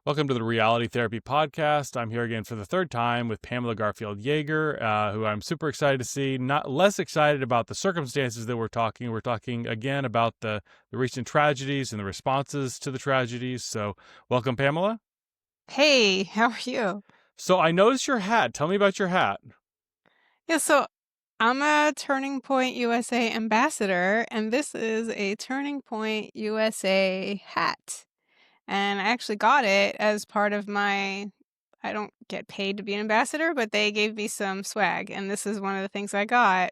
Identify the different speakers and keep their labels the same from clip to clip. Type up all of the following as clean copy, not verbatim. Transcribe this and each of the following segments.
Speaker 1: Welcome to the Reality Therapy Podcast. I'm here again for the third time with Pamela Garfield Jaeger, who I'm super excited to see. Not less excited about the circumstances that we're talking. We're talking again about the recent tragedies and the responses to the tragedies. So, welcome, Pamela.
Speaker 2: Hey, how are you?
Speaker 1: So, I noticed your hat. Tell me about your hat.
Speaker 2: Yeah, so I'm a Turning Point USA ambassador, and this is a Turning Point USA hat. And I actually got it as part of I don't get paid to be an ambassador, but they gave me some swag, and this is one of the things I got.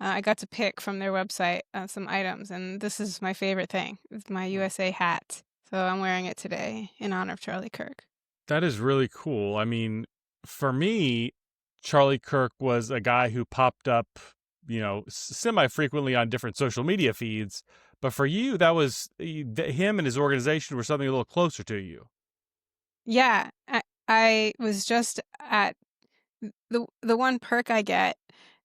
Speaker 2: I got to pick from their website some items, and this is my favorite thing. It's my USA hat. So I'm wearing it today in honor of Charlie Kirk.
Speaker 1: That is really cool. I mean, for me, Charlie Kirk was a guy who popped up, semi frequently on different social media feeds. But for you, that was him and his organization were something a little closer to you.
Speaker 2: Yeah, I was just at the one perk I get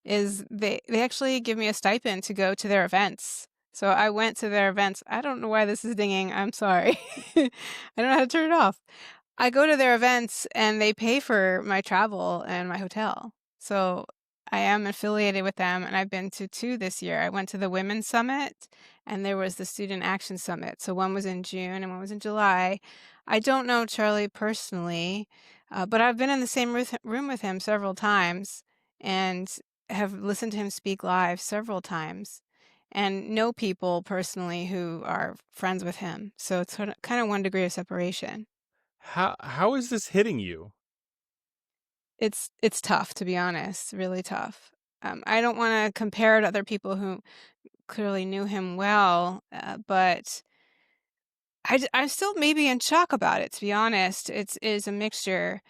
Speaker 2: is they actually give me a stipend to go to their events. So I went to their events. I don't know why this is dinging. I'm sorry. I don't know how to turn it off. I go to their events and they pay for my travel and my hotel. So I am affiliated with them and I've been to two this year. I went to the Women's Summit and there was the Student Action Summit. So one was in June and one was in July. I don't know Charlie personally, but I've been in the same room with him several times and have listened to him speak live several times and know people personally who are friends with him. So it's kind of 1 degree of separation.
Speaker 1: How is this hitting you?
Speaker 2: It's tough, to be honest, really tough. I don't wanna compare to other people who clearly knew him well, but I'm still maybe in shock about it, to be honest. It is a mixture,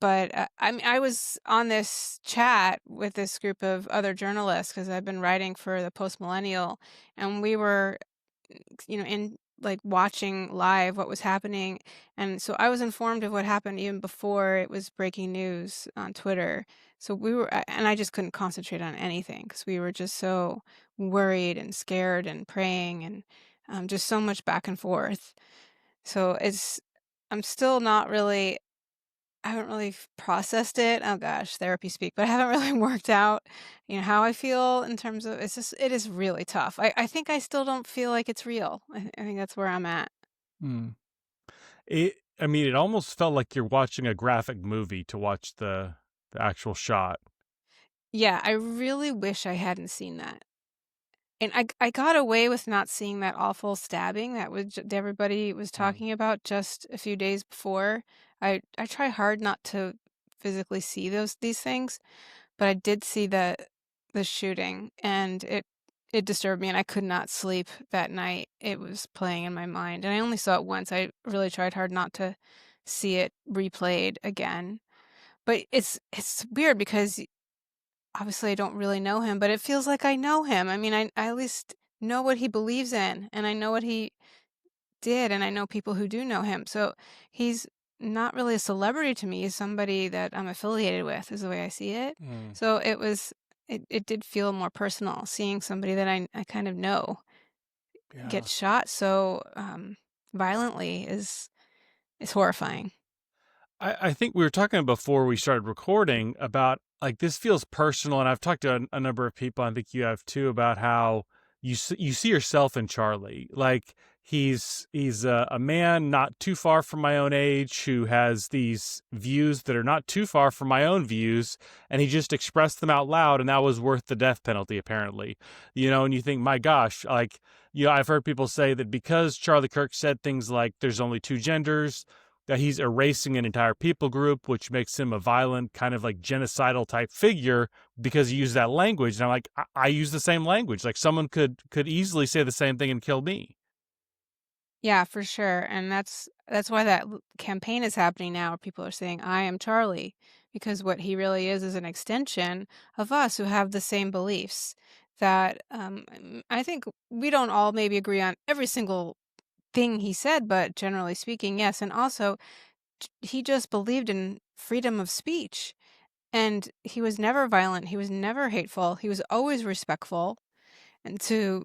Speaker 2: but, I mean, I was on this chat with this group of other journalists because 'cause I've been writing for the Post Millennial, and we were in like watching live what was happening. And so I was informed of what happened even before it was breaking news on Twitter. So and I just couldn't concentrate on anything because we were just so worried and scared and praying and just so much back and forth. So I'm still not really, I haven't really processed it. Oh gosh, therapy speak, but I haven't really worked out, how I feel in terms of it is really tough. I think I still don't feel like it's real. I think that's where I'm at.
Speaker 1: Hmm. I mean, it almost felt like you're watching a graphic movie to watch the actual shot.
Speaker 2: Yeah, I really wish I hadn't seen that. And I got away with not seeing that awful stabbing that everybody was
Speaker 1: Mm.
Speaker 2: talking about just a few days before. I try hard not to physically see these things, but I did see the shooting, and it disturbed me, and I could not sleep that night. It was playing in my mind, and I only saw it once. I really tried hard not to see it replayed again. But it's weird because obviously I don't really know him, but it feels like I know him. I mean, I at least know what he believes in, and I know what he did, and I know people who do know him. So he's not really a celebrity to me. He's somebody that I'm affiliated with, is the way I see it.
Speaker 1: Mm.
Speaker 2: So it did feel more personal seeing somebody that I kind of know
Speaker 1: Yeah.
Speaker 2: get shot so violently is horrifying.
Speaker 1: I think we were talking before we started recording about like this feels personal, and I've talked to a number of people. I think you have too about how you see yourself in Charlie. Like he's a man not too far from my own age who has these views that are not too far from my own views, and he just expressed them out loud, and that was worth the death penalty apparently. And you think, my gosh, like I've heard people say that because Charlie Kirk said things like "there's only two genders," that he's erasing an entire people group, which makes him a violent, kind of like genocidal type figure because he used that language. And I'm like, I use the same language. Like someone could easily say the same thing and kill me.
Speaker 2: Yeah, for sure. And that's why campaign is happening now. Where people are saying, "I am Charlie," because what he really is an extension of us who have the same beliefs. That I think we don't all maybe agree on every single thing he said, but generally speaking, yes. And also, he just believed in freedom of speech, and he was never violent. He was never hateful. He was always respectful, and to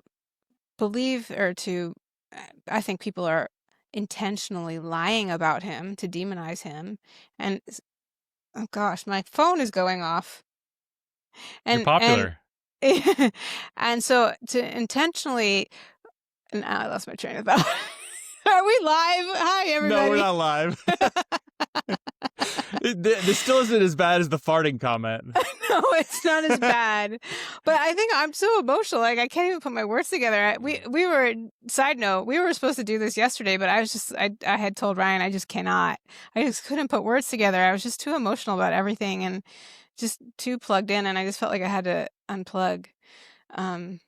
Speaker 2: believe or to I think people are intentionally lying about him to demonize him, and oh gosh, my phone is going off.
Speaker 1: You're
Speaker 2: And
Speaker 1: popular.
Speaker 2: and so to intentionally and I lost my train of thought. Are we live? Hi,
Speaker 1: No, we're
Speaker 2: everybody.
Speaker 1: not live. This still isn't as bad as the farting comment.
Speaker 2: No, it's not as bad. But I think I'm so emotional, like, I can't even put my words together. We were side note, we were supposed to do this yesterday, but I had told Ryan I just cannot. I just couldn't put words together. I was just too emotional about everything and just too plugged in, and I just felt like I had to unplug. Um,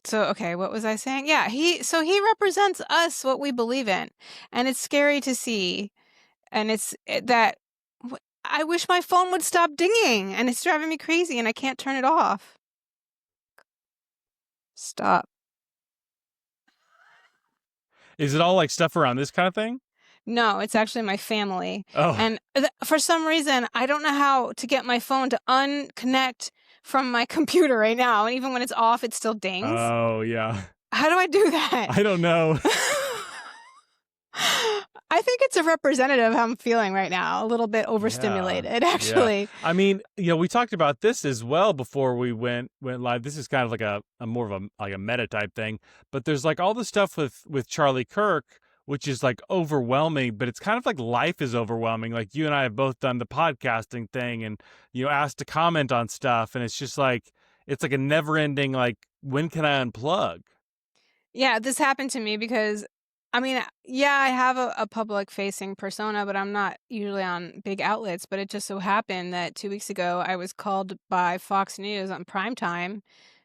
Speaker 2: so okay, what was I saying? Yeah, he represents us, what we believe in, and it's scary to see. And that I wish my phone would stop dinging, and it's driving me crazy, and I can't turn it off. Stop.
Speaker 1: Is it all like stuff around this kind of thing?
Speaker 2: No, it's actually my family,
Speaker 1: Oh,
Speaker 2: and for some reason, I don't know how to get my phone to unconnect from my computer right now, and even when it's off, it still dings.
Speaker 1: oh yeah.
Speaker 2: How do I do that?
Speaker 1: I don't know.
Speaker 2: I think it's a representative of how I'm feeling right now, a little bit
Speaker 1: Yeah.
Speaker 2: overstimulated,
Speaker 1: Yeah.
Speaker 2: actually.
Speaker 1: I mean, we talked about this as well before we went live. This is kind of like a more of a like a meta type thing, but there's like all the stuff with Charlie Kirk, which is like overwhelming, but it's kind of like life is overwhelming. Like you and I have both done the podcasting thing and asked to comment on stuff, and it's like a never ending like, when can I unplug?
Speaker 2: Yeah, this happened to me because, I mean, yeah, I have a public facing persona, but I'm not usually on big outlets. But it just so happened that 2 weeks ago, I was called by Fox News on prime time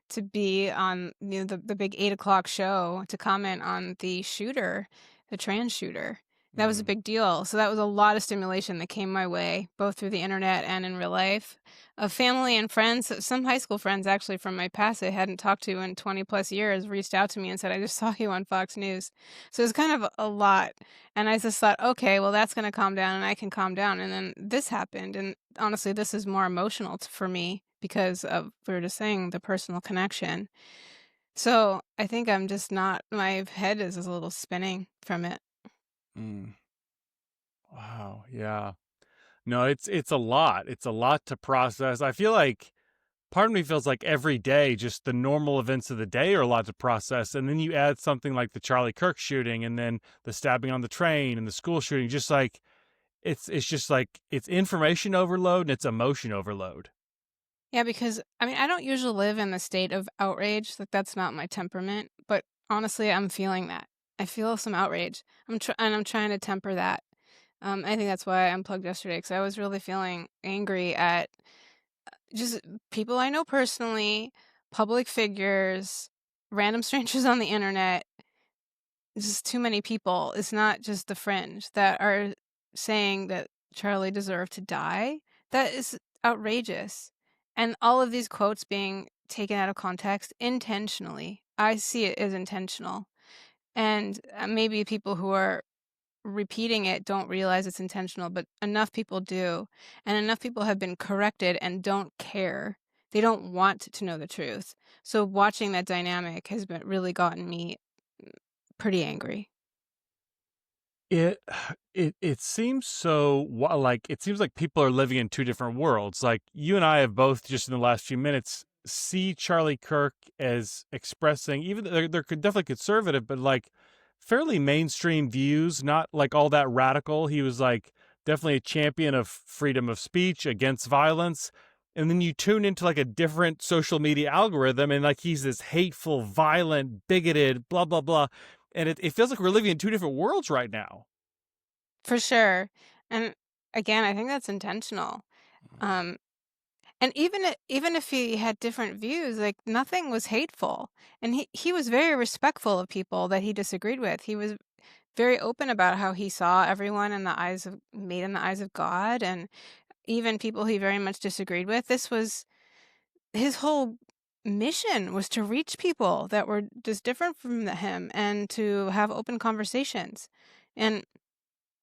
Speaker 2: to be on the big 8 o'clock show to comment on the shooter, the trans shooter. That was a
Speaker 1: Mm.
Speaker 2: big deal. So that was a lot of stimulation that came my way, both through the internet and in real life. Of family and friends, some high school friends actually from my past I hadn't talked to in 20 plus years reached out to me and said, I just saw you on Fox News. So it's kind of a lot. And I just thought, okay, well, that's going to calm down and I can calm down. And then this happened. And honestly, this is more emotional for me because of, we were just saying, the personal connection. So I think I'm just not, my head is a little spinning from it.
Speaker 1: Mm. Wow. Yeah. No, it's a lot. It's a lot to process. I feel like part of me feels like every day, just the normal events of the day are a lot to process. And then you add something like the Charlie Kirk shooting and then the stabbing on the train and the school shooting, just like it's just like it's information overload and it's emotion overload.
Speaker 2: Yeah, because I mean, I don't usually live in the state of outrage. Like that's not my temperament. But honestly, I'm feeling that. I feel some outrage. And I'm trying to temper that. I think that's why I unplugged yesterday because I was really feeling angry at just people I know personally, public figures, random strangers on the internet. Just too many people. It's not just the fringe that are saying that Charlie deserved to die. That is outrageous. And all of these quotes being taken out of context intentionally. I see it as intentional. And maybe people who are repeating it don't realize it's intentional, but enough people do. And enough people have been corrected and don't care. They don't want to know the truth. So watching that dynamic has been really gotten me pretty angry.
Speaker 1: It it seems so like it seems like people are living in two different worlds. Like you and I have both just in the last few minutes see Charlie Kirk as expressing, even though they're definitely conservative, but like fairly mainstream views, not like all that radical. He was like definitely a champion of freedom of speech against violence. And then you tune into like a different social media algorithm and like he's this hateful, violent, bigoted, blah, blah, blah. And it feels like we're living in two different worlds right now.
Speaker 2: For sure. And again, I think that's intentional. Um, and even if he had different views, like nothing was hateful. And he was very respectful of people that he disagreed with. He was very open about how he saw everyone in the eyes of made in the eyes of God and even people he very much disagreed with. This was his whole mission was to reach people that were just different from him and to have open conversations. And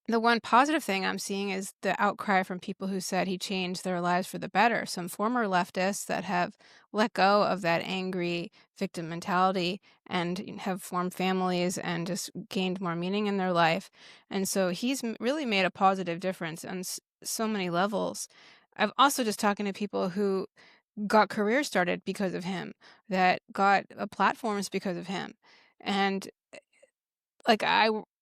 Speaker 2: The one positive thing I'm seeing is the outcry from people who said he changed their lives for the better. Some former leftists that have let go of that angry victim mentality and have formed families and just gained more meaning in their life. And so he's really made a positive difference on so many levels. I've also just talking to people who got careers started because of him, that got platforms because of him. And like,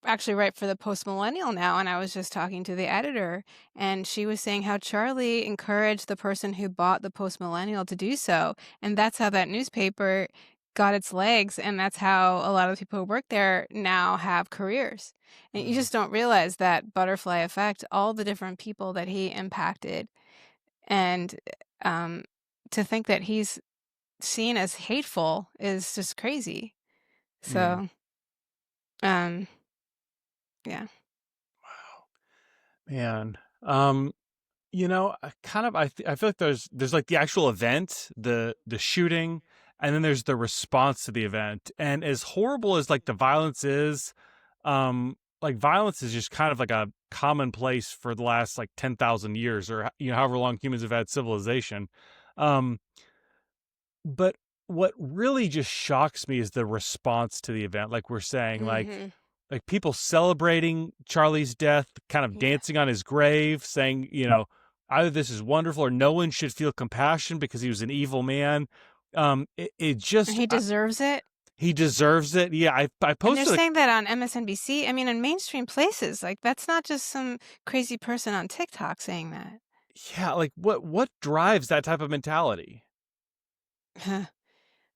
Speaker 2: actually write for the Post Millennial now, and I was just talking to the editor, and she was saying how Charlie encouraged the person who bought the Post Millennial to do so, and that's how that newspaper got its legs, and that's how a lot of people who work there now have careers. And you
Speaker 1: Mm,
Speaker 2: just don't realize that butterfly effect, all the different people that he impacted, and, um, to think that he's seen as hateful is just crazy.
Speaker 1: mm.
Speaker 2: So, um, yeah.
Speaker 1: Man, I feel like there's like the actual event, the shooting, and then there's the response to the event. And as horrible as like the violence is, like violence is just kind of like a commonplace for the last like 10,000 years, or however long humans have had civilization. Um, but what really just shocks me is the response to the event. Like we're saying,
Speaker 2: Mhm.
Speaker 1: like people celebrating Charlie's death, kind of
Speaker 2: Yeah.
Speaker 1: dancing on his grave, saying, either this is wonderful or no one should feel compassion because he was an evil man. It
Speaker 2: And
Speaker 1: just
Speaker 2: he deserves it.
Speaker 1: he deserves it. Yeah, I
Speaker 2: And they're
Speaker 1: posted
Speaker 2: saying that on MSNBC. I mean, in mainstream places, like, that's not just some crazy person on TikTok saying that.
Speaker 1: yeah, like what drives that type of mentality?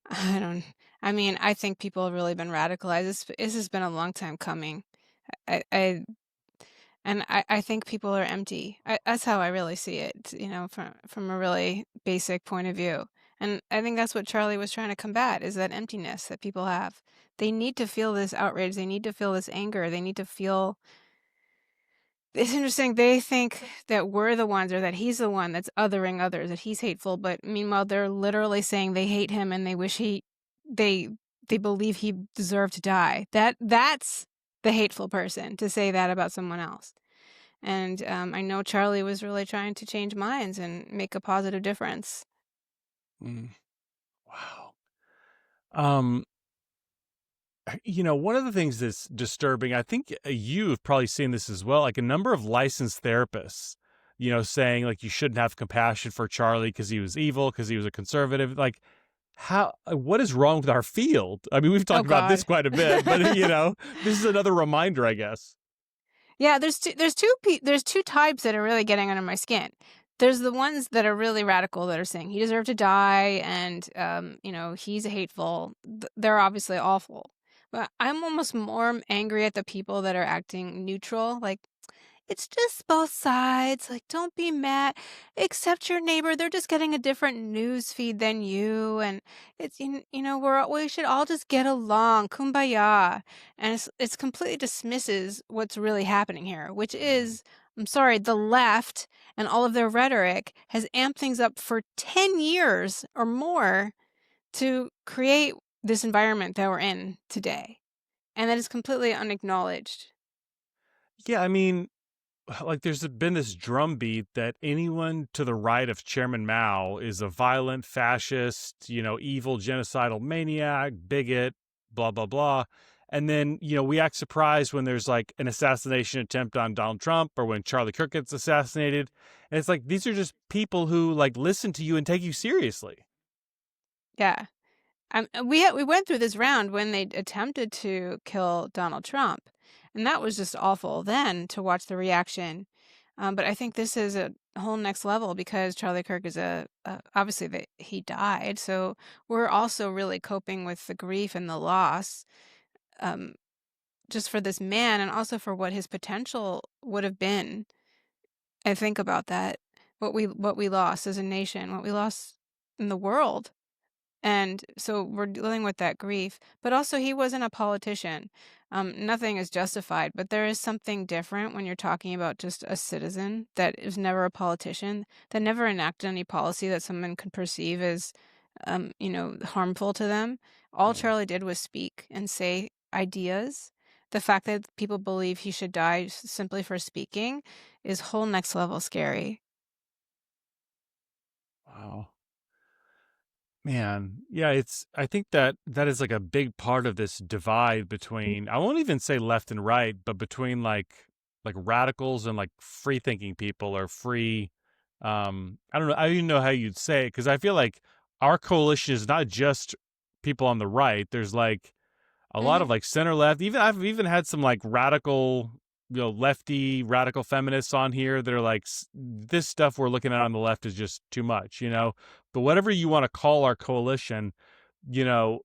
Speaker 2: I don't I mean, I think people have really been radicalized. This has been a long time coming. I and I think people are empty. That's how I really see it, from a really basic point of view. And I think that's what Charlie was trying to combat is that emptiness that people have. They need to feel this outrage. They need to feel this anger. They need to feel it's interesting. They think that we're the ones or that he's the one that's othering others, that he's hateful, but meanwhile they're literally saying they hate him and they wish they they believe he deserved to die. That's the hateful person to say that about someone else. And I know Charlie was really trying to change minds and make a positive difference.
Speaker 1: Mm, wow. Um, one of the things that's disturbing, I think you've probably seen this as well, like a number of licensed therapists, saying like you shouldn't have compassion for Charlie because he was evil, because he was a conservative. Like, what is wrong with our field? I mean, we've
Speaker 2: Oh
Speaker 1: talked about this
Speaker 2: God.
Speaker 1: quite a bit, but this is another reminder, I guess.
Speaker 2: Yeah, there's 2 types that are really getting under my skin. There's the ones that are really radical that are saying he deserved to die and, he's a hateful. They're obviously awful. But I'm almost more angry at the people that are acting neutral, like, it's just both sides. Like, don't be mad. Accept your neighbor. They're just getting a different news feed than you. And we should all just get along. Kumbaya. And it's completely dismisses what's really happening here, which
Speaker 1: Mm,
Speaker 2: is, I'm sorry, the left and all of their rhetoric has amped things up for 10 years or more to create this environment that we're in today. And that is completely unacknowledged.
Speaker 1: yeah, I mean, like there's been this drumbeat that anyone to the right of Chairman Mao is a violent fascist, evil genocidal maniac, bigot, blah blah blah. And then, we act surprised when there's like an assassination attempt on Donald Trump or when Charlie Kirk gets assassinated. And it's like these are just people who like listen to you and take you seriously.
Speaker 2: Yeah. We went through this round when they attempted to kill Donald Trump, and that was just awful then to watch the reaction. But I think this is a whole next level because Charlie Kirk is obviously that he died, so we're also really coping with the grief and the loss, um, just for this man and also for what his potential would have been. I think about that, what we lost as a nation, what we lost in the world. And so we're dealing with that grief, but also he wasn't a politician. Nothing is justified, but there is something different when you're talking about just a citizen that is never a politician, that never enacted any policy that someone could perceive as, harmful to them. All
Speaker 1: Mm,
Speaker 2: Charlie did was speak and say ideas, the fact that people believe he should die simply for speaking is whole next level scary.
Speaker 1: Wow. Man, yeah, I think that that is like a big part of this divide between, I won't even say left and right, but between like radicals and like free thinking people or free, I don't know, I don't even know how you'd say it, because I feel like our coalition is not just people on the right. There's like a lot of
Speaker 2: Mhm.
Speaker 1: like center left. Even I've even had some like radical, lefty radical feminists on here that are like, this stuff we're looking at on the left is just too much, you know. But whatever you want to call our coalition, you know,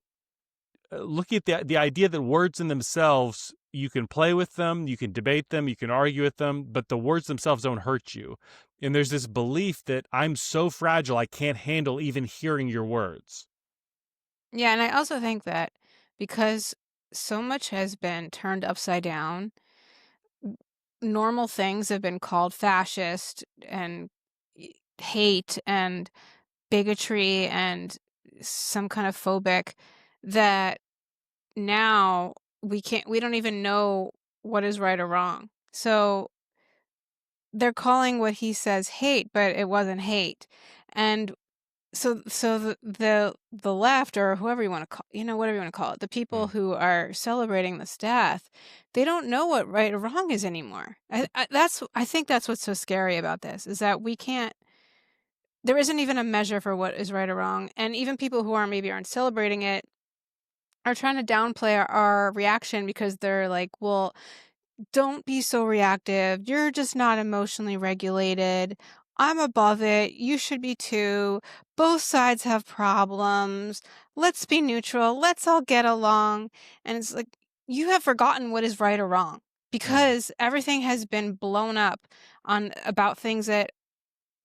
Speaker 1: looking at the idea that words in themselves, you can play with them, you can debate them, you can argue with them, but the words themselves don't hurt you. And there's this belief that I'm so fragile I can't handle even hearing your words.
Speaker 2: Yeah, and I also think that because so much has been turned upside down, normal things have been called fascist and hate and bigotry and some kind of phobic, that now we don't even know what is right or wrong. So they're calling what he says hate, but it wasn't hate. And so the left, or whoever you want to call, whatever you want to call it, the people
Speaker 1: Mm.
Speaker 2: who are celebrating this death, they don't know what right or wrong is anymore. I think that's what's so scary about this, is that we can't. There isn't even a measure for what is right or wrong, and even people who aren't celebrating it are trying to downplay our reaction because they're like, well, don't be so reactive. You're just not emotionally regulated. I'm above it. You should be too. Both sides have problems. Let's be neutral. Let's all get along. And it's like, you have forgotten what is right or wrong,
Speaker 1: Mm.
Speaker 2: because everything has been blown up on about things that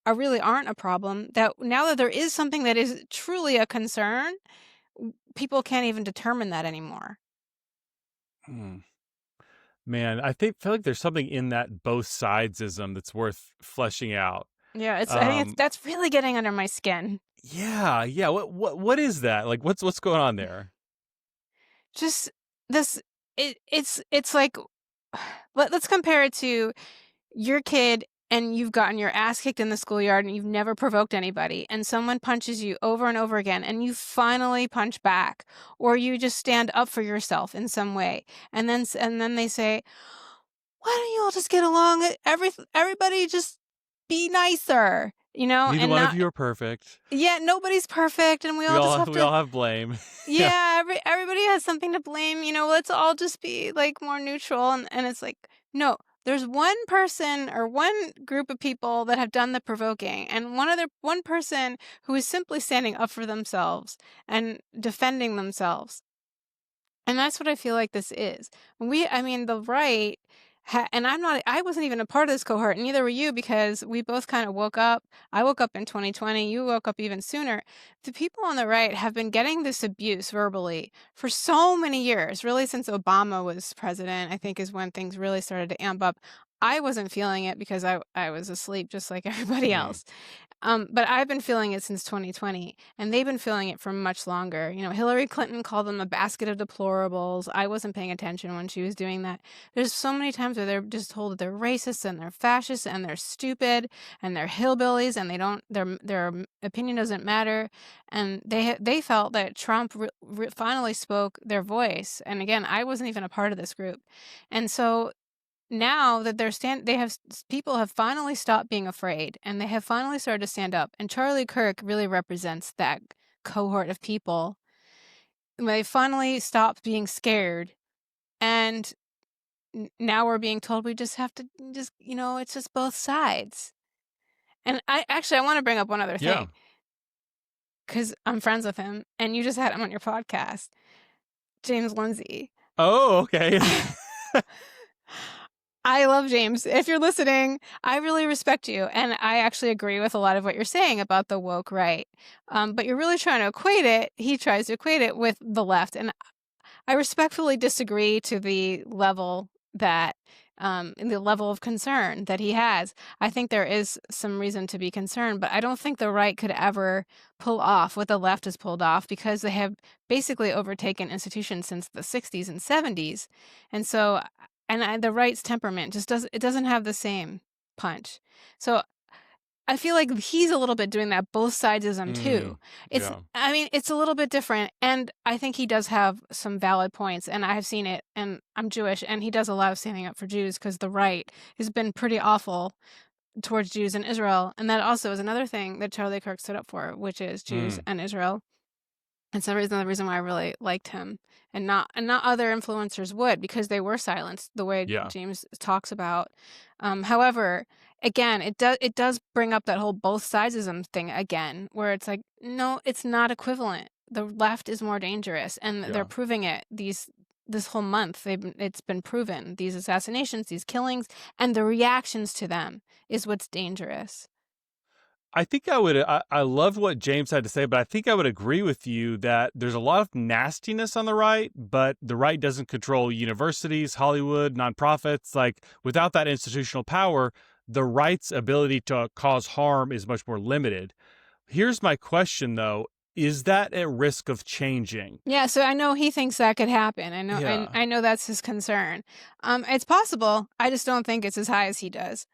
Speaker 2: really aren't a problem. That now that there is something that is truly a concern, people can't even determine that anymore.
Speaker 1: Mm. Man, feel like there's something in that both sidesism that's worth fleshing out.
Speaker 2: Yeah, I think
Speaker 1: Um,
Speaker 2: that's really getting under my skin.
Speaker 1: yeah, yeah. What is that? Like, what's going on there?
Speaker 2: Just this it's like let's compare it to your kid, and you've gotten your ass kicked in the schoolyard and you've never provoked anybody, and someone punches you over and over again and you finally punch back, or you just stand up for yourself in some way, and then they say, "Why don't you all just get along? Everybody just be nicer."
Speaker 1: Neither
Speaker 2: And
Speaker 1: one of
Speaker 2: not.
Speaker 1: you are perfect.
Speaker 2: Yeah, nobody's perfect, and we all just have
Speaker 1: We
Speaker 2: to.
Speaker 1: all have blame. Yeah.
Speaker 2: Yeah, everybody has something to blame, let's all just be, like, more neutral, and it's like, no, there's one person or one group of people that have done the provoking, and one person who is simply standing up for themselves and defending themselves. And that's what I feel like this is. I mean, the right, and I wasn't even a part of this cohort, and neither were you, because we both kind of woke up. I woke up in 2020, you woke up even sooner. The people on the right have been getting this abuse verbally for so many years, really since Obama was president, I think is when things really started to amp up. I wasn't feeling it because I was asleep just like everybody
Speaker 1: Mm.
Speaker 2: else. But I've been feeling it since 2020, and they've been feeling it for much longer. Hillary Clinton called them a basket of deplorables. I wasn't paying attention when she was doing that. There's so many times where they're just told that they're racist and they're fascists and they're stupid and they're hillbillies and they don't their opinion doesn't matter. And they felt that Trump finally spoke their voice. And again, I wasn't even a part of this group, and so now that they have people have finally stopped being afraid, and they have finally started to stand up, and Charlie Kirk really represents that cohort of people. They finally stopped being scared, and now we're being told we just have to just it's just both sides. And I want to bring up one other
Speaker 1: Yeah.
Speaker 2: thing, because I'm friends with him, and you just had him on your podcast, James Lindsay.
Speaker 1: Oh, okay.
Speaker 2: I love James. If you're listening, I really respect you. And I actually agree with a lot of what you're saying about the woke right. But you're really trying to equate it. He tries to equate it with the left. And I respectfully disagree to the level that in the level of concern that he has. I think there is some reason to be concerned, but I don't think the right could ever pull off what the left has pulled off because they have basically overtaken institutions since the 60s and 70s. And so, the right's temperament just doesn't have the same punch. So I feel like he's a little bit doing that both sidesism too.
Speaker 1: Mm, yeah.
Speaker 2: I mean, it's a little bit different, and I think he does have some valid points, and I have seen it, and I'm Jewish, and he does a lot of standing up for Jews because the right has been pretty awful towards Jews in Israel, and that also is another thing that Charlie Kirk stood up for, which is Jews
Speaker 1: Mm,
Speaker 2: and Israel. And so the reason why I really liked him, and not other influencers would, because they were silenced the way
Speaker 1: yeah.
Speaker 2: James talks about. However, again, it does bring up that whole both sidesism thing again, where it's like, no, it's not equivalent. The left is more dangerous, and they're
Speaker 1: Yeah.
Speaker 2: proving it. This whole month, it's been proven. These assassinations, these killings, and the reactions to them is what's dangerous.
Speaker 1: I think I loved what James had to say, but I think I would agree with you that there's a lot of nastiness on the right, but the right doesn't control universities, Hollywood, nonprofits. Like, without that institutional power, the right's ability to cause harm is much more limited. Here's my question, though. Is that at risk of changing?
Speaker 2: Yeah, so I know he thinks that could happen. I know, and
Speaker 1: Yeah.
Speaker 2: I know that's his concern. It's possible. I just don't think it's as high as he does.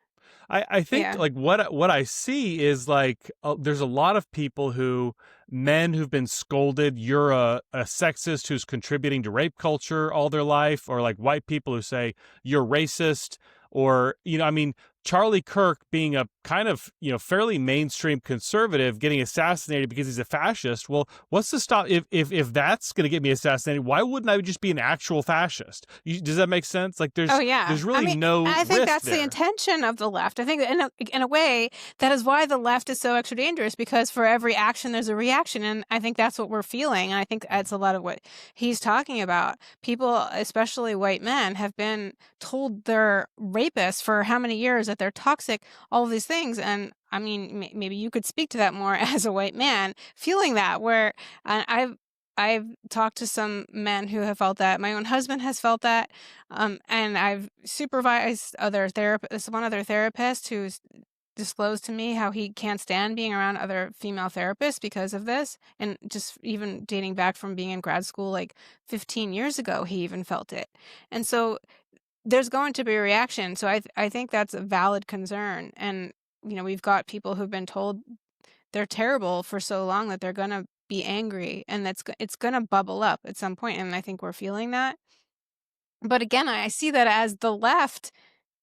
Speaker 1: I think
Speaker 2: Yeah,
Speaker 1: like what I see is like there's a lot of people who men who've been scolded you're a sexist who's contributing to rape culture all their life, or like white people who say you're racist, or I mean, Charlie Kirk being a kind of fairly mainstream conservative getting assassinated because he's a fascist. Well, what's to stop if that's going to get me assassinated? Why wouldn't I just be an actual fascist? Does that make sense? Like
Speaker 2: oh, yeah.
Speaker 1: there's
Speaker 2: I
Speaker 1: really
Speaker 2: mean,
Speaker 1: no
Speaker 2: I think
Speaker 1: risk
Speaker 2: that's the
Speaker 1: there.
Speaker 2: intention of the left. I think that in a way, that is why the left is so extra dangerous, because for every action, there's a reaction. And I think that's what we're feeling. And I think that's a lot of what he's talking about. People, especially white men, have been told they're rapists for how many years, that they're toxic, all of these things. And I mean, maybe you could speak to that more as a white man, feeling that, where I've talked to some men who have felt that. My own husband has felt that. And I've supervised other therapists, one other therapist who's disclosed to me how he can't stand being around other female therapists because of this. And just even dating back from being in grad school like 15 years ago, he even felt it. And so there's going to be a reaction. So I think that's a valid concern. And, we've got people who've been told they're terrible for so long that they're gonna be angry, and it's gonna bubble up at some point, and I think we're feeling that. But again, I see that as the left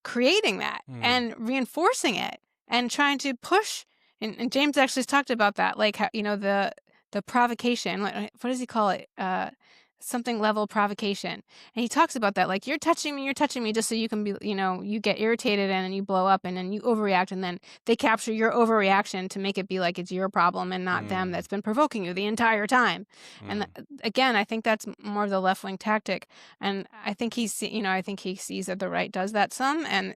Speaker 2: creating that
Speaker 1: Hmm.
Speaker 2: and reinforcing it and trying to push. And James actually has talked about that, like how, the provocation. What does he call it? Something level provocation. And he talks about that, like, you're touching me just so you can be, you get irritated and then you blow up and then you overreact, and then they capture your overreaction to make it be like it's your problem and not them
Speaker 1: Hmm.
Speaker 2: that's been provoking you the entire time. And
Speaker 1: Hmm.
Speaker 2: again, I think that's more of the left wing tactic. And I think I think he sees that the right does that some, and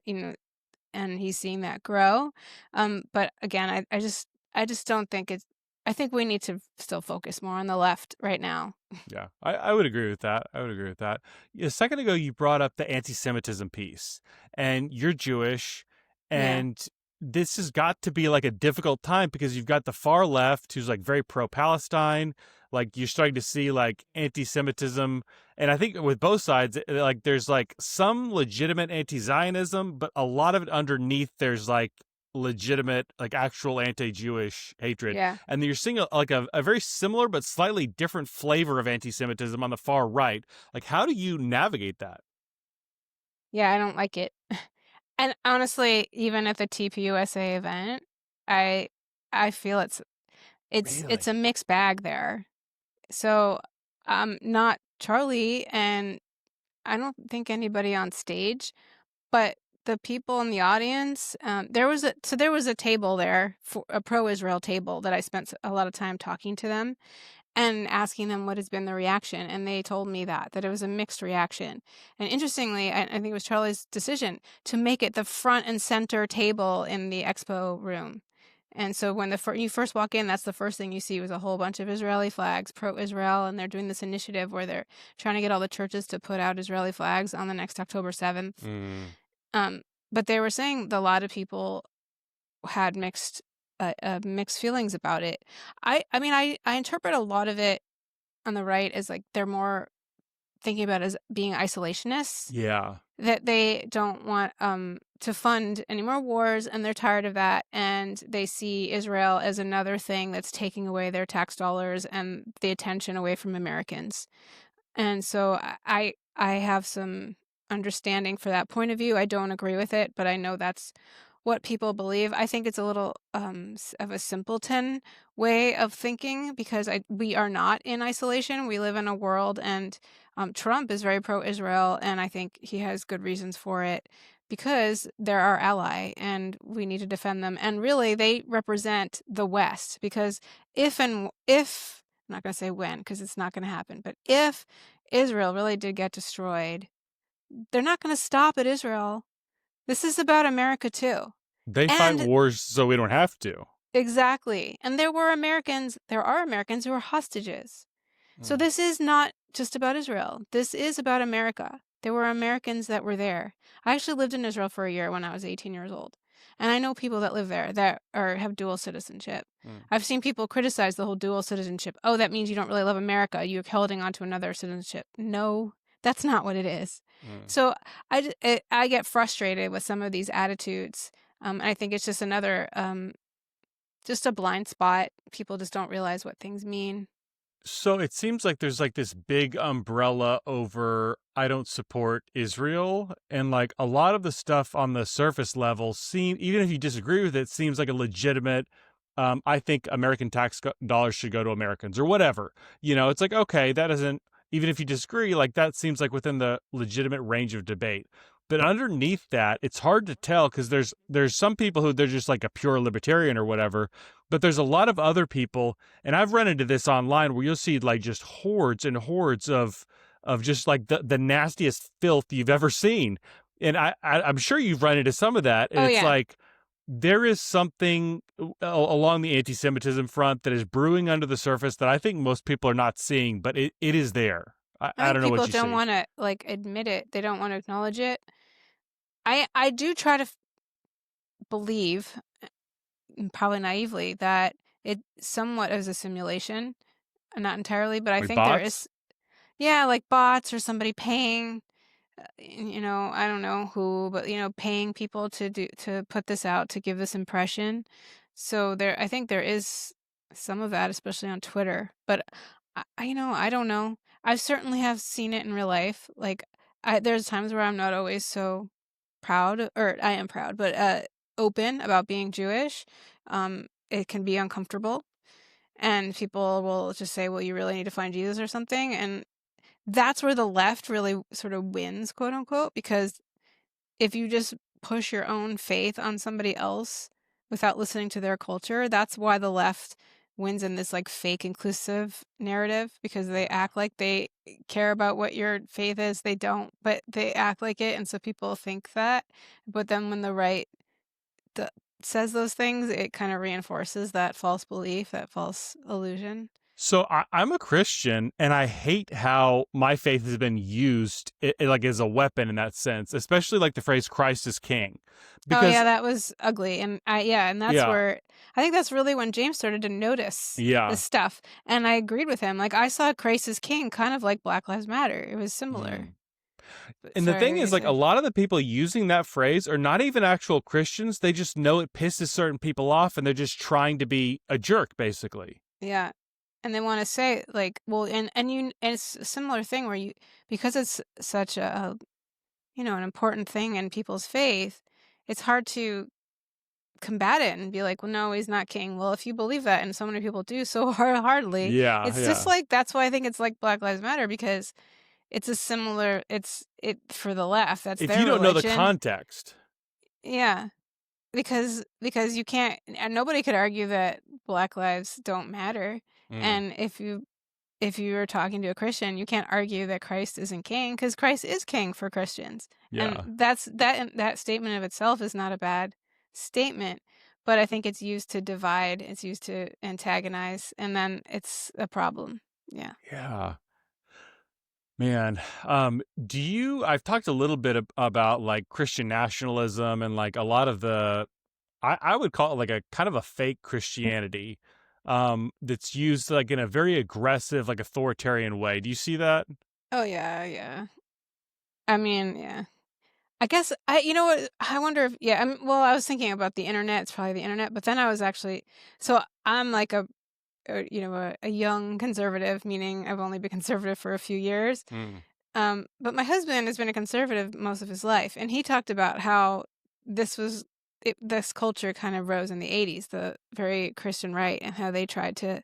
Speaker 2: and he's seeing that grow. But again, I just don't think it's. I think we need to still focus more on the left right now.
Speaker 1: Yeah, I would agree with that. I would agree with that. A second ago, you brought up the anti-Semitism piece, and you're Jewish,
Speaker 2: Yeah,
Speaker 1: and this has got to be like a difficult time because you've got the far left who's like very pro-Palestine. Like you're starting to see like anti-Semitism, and I think with both sides, like there's like some legitimate anti-Zionism, but a lot of it underneath there's like legitimate, like actual anti-Jewish hatred.
Speaker 2: yeah,
Speaker 1: And you're seeing a very similar but slightly different flavor of anti-Semitism on the far right. Like, how do you navigate that?
Speaker 2: yeah. I don't like it. And honestly, even at the TPUSA event, I I feel it's a
Speaker 1: Really?
Speaker 2: mixed bag there. So, not Charlie, and I don't think anybody on stage. But the people in the audience, there was a table there, for a pro-Israel table, that I spent a lot of time talking to them and asking them what has been the reaction, and they told me that it was a mixed reaction. And interestingly, I think it was Charlie's decision to make it the front and center table in the expo room. And so when you first walk in, that's the first thing you see, was a whole bunch of Israeli flags, pro-Israel, and they're doing this initiative where they're trying to get all the churches to put out Israeli flags on the next October 7th.
Speaker 1: Mm.
Speaker 2: Um, but they were saying that a lot of people had mixed feelings about it. I mean, I interpret a lot of it on the right as, like, they're more thinking about it as being isolationists,
Speaker 1: Yeah.
Speaker 2: that they don't want, to fund any more wars, and they're tired of that, and they see Israel as another thing that's taking away their tax dollars and the attention away from Americans. And so I have some understanding for that point of view. I don't agree with it, but I know that's what people believe. I think it's a little of a simpleton way of thinking because we are not in isolation. We live in a world, and Trump is very pro-Israel, and I think he has good reasons for it because they're our ally, and we need to defend them. And really, they represent the West because if I'm not going to say when because it's not going to happen, but if Israel really did get destroyed, they're not going to stop at Israel. This is about America too.
Speaker 1: They fight
Speaker 2: And
Speaker 1: wars so we don't have to.
Speaker 2: exactly. And there are Americans who are hostages. So
Speaker 1: Mm,
Speaker 2: this is not just about Israel. This is about America. There were Americans that were there. I actually lived in Israel for a year when I was 18 years old. And I know people that live there that have dual citizenship.
Speaker 1: mm,
Speaker 2: I've seen people criticize the whole dual citizenship. Oh, that means you don't really love America. You're holding on to another citizenship. No, that's not what it is.
Speaker 1: mm.
Speaker 2: So I get frustrated with some of these attitudes. And I think it's just another, just a blind spot. People just don't realize what things mean.
Speaker 1: So it seems like there's like this big umbrella over I don't support Israel, and like a lot of the stuff on the surface level even if you disagree with it, seems like a legitimate I think American dollars should go to Americans or whatever. It's like okay, that isn't, even if you disagree, like that seems like within the legitimate range of debate. But underneath that, it's hard to tell because there's some people who they're just like a pure libertarian or whatever, but there's a lot of other people, and I've run into this online where you'll see like just hordes and hordes of just like the nastiest filth you've ever seen. And I'm sure you've run into some of that. And
Speaker 2: Oh,
Speaker 1: it's
Speaker 2: yeah.
Speaker 1: like there is something along the anti-Semitism front that is brewing under the surface that I think most people are not seeing, but it is there.
Speaker 2: I
Speaker 1: I
Speaker 2: think
Speaker 1: don't know what
Speaker 2: people
Speaker 1: you
Speaker 2: don't
Speaker 1: see.
Speaker 2: wanna, like, admit it. They don't wanna acknowledge it. I do try to believe, probably naively, that it somewhat is a simulation, not entirely, but I
Speaker 1: Like
Speaker 2: think there
Speaker 1: bots?
Speaker 2: is. Yeah, like bots or somebody paying, I don't know who, but, paying people to put this out, to give this impression. So I think there is some of that, especially on Twitter, but I don't know. I certainly have seen it in real life. Like, there's times where I'm not always so proud, or I am proud, but, open about being Jewish. It can be uncomfortable, and people will just say, "Well, you really need to find Jesus or something," and that's where the left really sort of "wins," quote, unquote, because if you just push your own faith on somebody else without listening to their culture, that's why the left wins in this, like, fake inclusive narrative because they
Speaker 1: Yeah.
Speaker 2: act like they care about what your faith is. They don't, but they act like it, and so people think that. But then when the right the says those things, it kinda reinforces that false belief, that false illusion.
Speaker 1: So I'm a Christian, and I hate how my faith has been used like as a weapon in that sense, especially like the phrase "Christ is King,"
Speaker 2: Oh, yeah,
Speaker 1: because
Speaker 2: that was ugly, and and that's
Speaker 1: yeah,
Speaker 2: where I think that's really when James started to notice this
Speaker 1: yeah.
Speaker 2: stuff, and I agreed with him. Like, I saw Christ is King kind of like Black Lives Matter. It was similar.
Speaker 1: Mm.
Speaker 2: But
Speaker 1: And the
Speaker 2: sorry, what
Speaker 1: thing
Speaker 2: were you
Speaker 1: is, like, a
Speaker 2: say?
Speaker 1: lot of the people using that phrase are not even actual Christians. They just know it pisses certain people off, and they're just trying to be a jerk, basically.
Speaker 2: Yeah, and they wanna say, like, well, and it's a similar thing where because it's such an important thing in people's faith, it's hard to combat it and be like, "Well, no, he's not king." Well, if you believe that and so many people do so hardly,
Speaker 1: Yeah,
Speaker 2: it's just
Speaker 1: yeah.
Speaker 2: like that's why I think it's like Black Lives Matter because it's it for the left, that's
Speaker 1: If you
Speaker 2: their
Speaker 1: don't know the
Speaker 2: religion.
Speaker 1: context,
Speaker 2: Yeah, because you can't and nobody could argue that Black lives don't matter,
Speaker 1: mm,
Speaker 2: and if you are talking to a Christian, you can't argue that Christ isn't king because Christ is king for Christians. And
Speaker 1: yeah.
Speaker 2: that statement of itself is not a bad statement, but I think it's used to divide, it's used to antagonize, and then it's a problem. Yeah.
Speaker 1: Yeah. Man, do you I've talked a little bit about like Christian nationalism and like a lot of the I would call it like a kind of a fake Christianity that's used like in a very aggressive, like authoritarian way. Do you see that?
Speaker 2: Oh, yeah, yeah. I mean, yeah. I guess you know what? I wonder if yeah, well, I was thinking about the internet, it's probably the internet, but then I was actually so I'm like a young conservative, meaning I've only been conservative for a few years.
Speaker 1: Mm,
Speaker 2: But my husband has been a conservative most of his life, and he talked about how this was this culture kind of rose in the 80s, the very Christian right, and how they tried to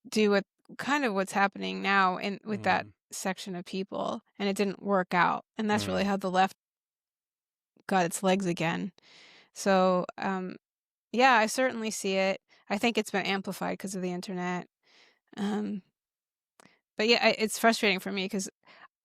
Speaker 2: do what kind of what's happening now in with that
Speaker 1: mm,
Speaker 2: section of people, and it didn't work out. And that's really
Speaker 1: mm,
Speaker 2: how the left got its legs again. So, yeah, I certainly see it. I think it's been amplified because of the internet. Um, but yeah, it's frustrating for me because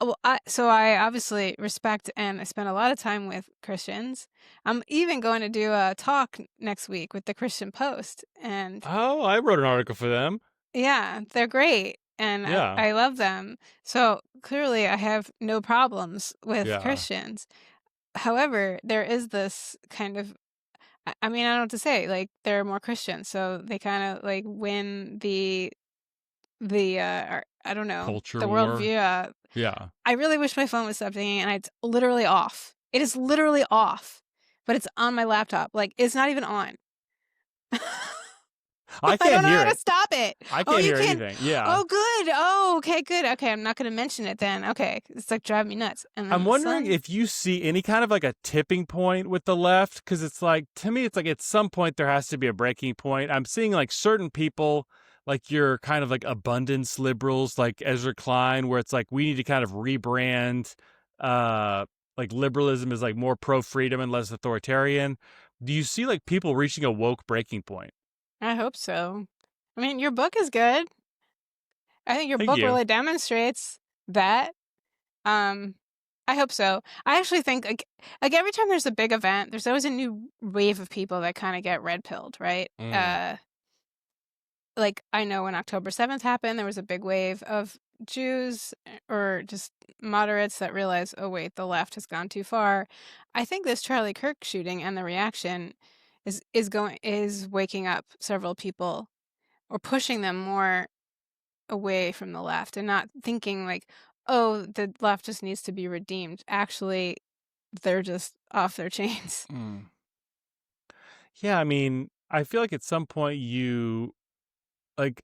Speaker 2: well, I obviously respect and I spend a lot of time with Christians. I'm even going to do a talk next week with the Christian Post, and
Speaker 1: oh, I wrote an article for them.
Speaker 2: yeah, they're great, and
Speaker 1: Yeah,
Speaker 2: I love them. So clearly, I have no problems with
Speaker 1: yeah,
Speaker 2: Christians. However, there is this kind of I mean, I don't know what to say. Like they're more Christian, so they kind of like win I don't know
Speaker 1: culture
Speaker 2: the
Speaker 1: war.
Speaker 2: worldview.
Speaker 1: Yeah.
Speaker 2: I really wish my phone would stop dinging, and it's literally off. It is literally off, but it's on my laptop. Like, it's not even on.
Speaker 1: I
Speaker 2: I
Speaker 1: can't
Speaker 2: don't know
Speaker 1: hear
Speaker 2: how to
Speaker 1: it.
Speaker 2: stop it.
Speaker 1: I
Speaker 2: Oh,
Speaker 1: can't
Speaker 2: you
Speaker 1: hear
Speaker 2: can.
Speaker 1: anything. Yeah.
Speaker 2: Oh, good. Oh, okay, good. Okay, I'm not gonna mention it then. Okay, it's like driving me nuts. And
Speaker 1: I'm
Speaker 2: then the
Speaker 1: wondering
Speaker 2: sun.
Speaker 1: if you see any kind of like a tipping point with the left, because it's like, to me, it's like at some point there has to be a breaking point. I'm seeing like certain people, like your kind of like abundance liberals, like Ezra Klein, where it's like we need to kind of rebrand, uh, like liberalism is like more pro freedom and less authoritarian. Do you see like people reaching a woke breaking point?
Speaker 2: I hope so. I mean, your book is good. I think your
Speaker 1: Thank
Speaker 2: book
Speaker 1: you.
Speaker 2: really demonstrates that. Um, I hope so. I actually think like every time there's a big event, there's always a new wave of people that kind of get red pilled, right?
Speaker 1: Mm,
Speaker 2: Like, I know when October 7th happened, there was a big wave of Jews or just moderates that realized, "Oh, wait, the left has gone too far." I think this Charlie Kirk shooting and the reaction is waking up several people or pushing them more away from the left and not thinking like, "Oh, the left just needs to be redeemed." Actually, they're just off their chains.
Speaker 1: mm. Yeah, I mean, I feel like at some point you like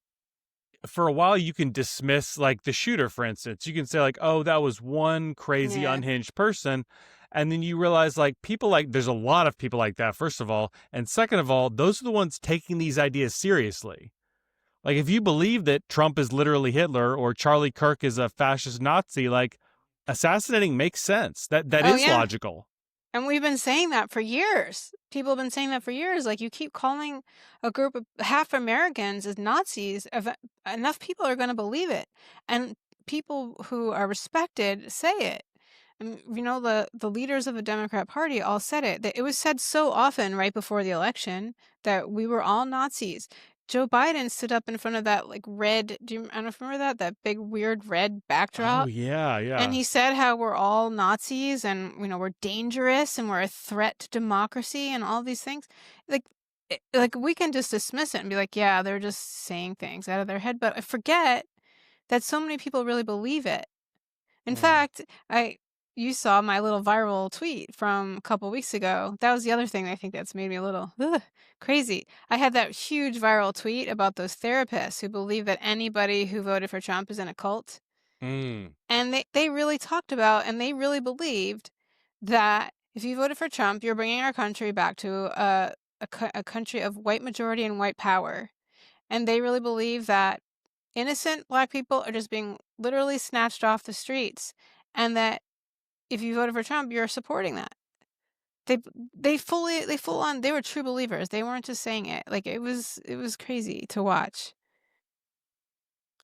Speaker 1: for a while you can dismiss like the shooter, for instance. You can say like, oh, that was one crazy
Speaker 2: Yeah.
Speaker 1: unhinged person. And then you realize like people like there's a lot of people like that, first of all. And second of all, those are the ones taking these ideas seriously. Like if you believe that Trump is literally Hitler or Charlie Kirk is a fascist Nazi, like assassinating makes sense. That
Speaker 2: Oh,
Speaker 1: is
Speaker 2: yeah.
Speaker 1: logical.
Speaker 2: And we've been saying that for years. People have been saying that for years. Like, you keep calling a group of half Americans as Nazis, enough people are going to believe it. And people who are respected say it. And, the leaders of the Democrat Party all said it. That it was said so often right before the election that we were all Nazis. Joe Biden stood up in front of that like red. I don't know if you remember that big weird red
Speaker 1: Oh
Speaker 2: backdrop,
Speaker 1: yeah,
Speaker 2: and
Speaker 1: yeah.
Speaker 2: he said how we're all Nazis and, we're dangerous and we're a threat to democracy and all these things. Like, like we can just dismiss it and be like, yeah, they're just saying things out of their head. But I forget that so many people really believe it. In
Speaker 1: Mm,
Speaker 2: fact, you saw my little viral tweet from a couple weeks ago. That was the other thing I think that's made me a little crazy. I had that huge viral tweet about those therapists who believe that anybody who voted for Trump is in a cult.
Speaker 1: mm,
Speaker 2: And they really talked about and they really believed that if you voted for Trump, you're bringing our country back to a country of white majority and white power. And they really believe that innocent black people are just being literally snatched off the streets, and that if you voted for Trump, you're supporting that. They they full on they were true believers. They weren't just saying it. Like it was crazy to watch.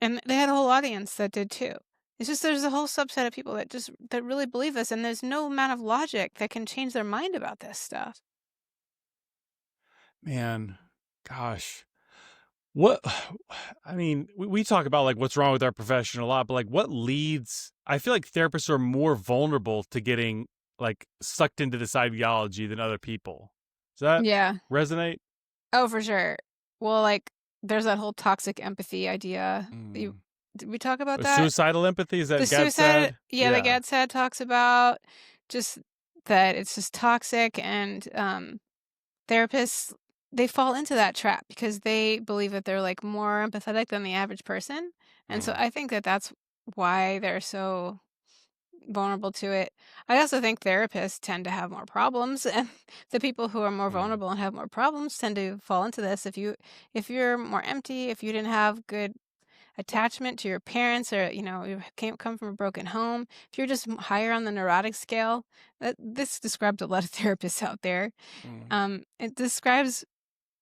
Speaker 2: And they had a whole audience that did too. It's just there's a whole subset of people that really believe this, and there's no amount of logic that can change their mind about this stuff.
Speaker 1: man, gosh. What I mean, we talk about like what's wrong with our profession a lot, but like what leads I feel like therapists are more vulnerable to getting like sucked into this ideology than other people. Does that
Speaker 2: Yeah.
Speaker 1: resonate?
Speaker 2: Oh, for sure. Well, like, there's that whole toxic empathy idea. You
Speaker 1: Mm.
Speaker 2: Did we talk about that?
Speaker 1: Suicidal empathy, is
Speaker 2: The
Speaker 1: that Gad
Speaker 2: suicide,
Speaker 1: said?
Speaker 2: yeah, the
Speaker 1: Yeah.
Speaker 2: GAD talks about just that it's just toxic, and therapists, they fall into that trap because they believe that they're like more empathetic than the average person. And so
Speaker 1: Mm.
Speaker 2: I think that that's why they're so vulnerable to it. I also think therapists tend to have more problems, and the people who are more
Speaker 1: Mm.
Speaker 2: vulnerable and have more problems tend to fall into this. If you're more empty, if you didn't have good attachment to your parents, or you come from a broken home, if you're just higher on the neurotic scale, this describes a lot of therapists out there.
Speaker 1: Mm.
Speaker 2: It describes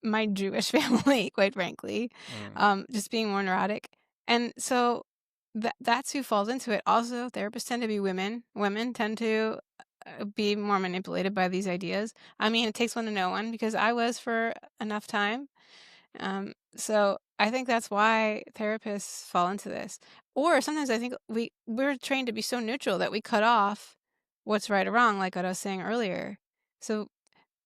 Speaker 2: my Jewish family, quite frankly,
Speaker 1: Mm.
Speaker 2: just being more neurotic. And so that's who falls into it. Also, therapists tend to be women. Women tend to be more manipulated by these ideas. I mean, it takes one to know one, because I was for enough time. So I think that's why therapists fall into this. Or sometimes I think we're trained to be so neutral that we cut off what's right or wrong, like what I was saying earlier. So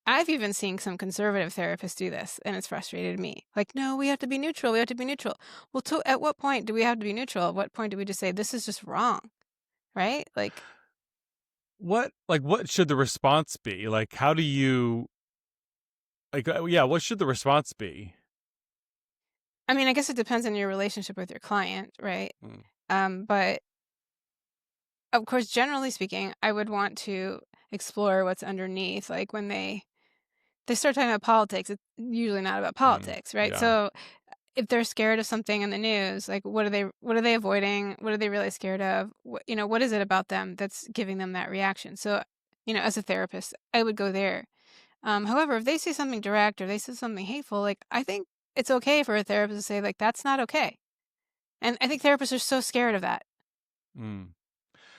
Speaker 2: I've even seen some conservative therapists do this, and it's frustrated me. Like, no, we have to be neutral. We have to be neutral. Well, at what point do we have to be neutral? At what point do we just say this is just wrong, right? Like,
Speaker 1: What should the response be? Like how do you like yeah, what should the response be?
Speaker 2: I mean, I guess it depends on your relationship with your client, right?
Speaker 1: Mm.
Speaker 2: But of course, generally speaking, I would want to explore what's underneath. Like when they start talking about politics, it's usually not about
Speaker 1: Mm.
Speaker 2: politics, right?
Speaker 1: Yeah.
Speaker 2: So if they're scared of something in the news, like what are they avoiding? What are they really scared of? What is it about them that's giving them that reaction? So, as a therapist, I would go there. However, if they say something direct or they say something hateful, like I think it's okay for a therapist to say like that's not okay. And I think therapists are so scared of that.
Speaker 1: Mm.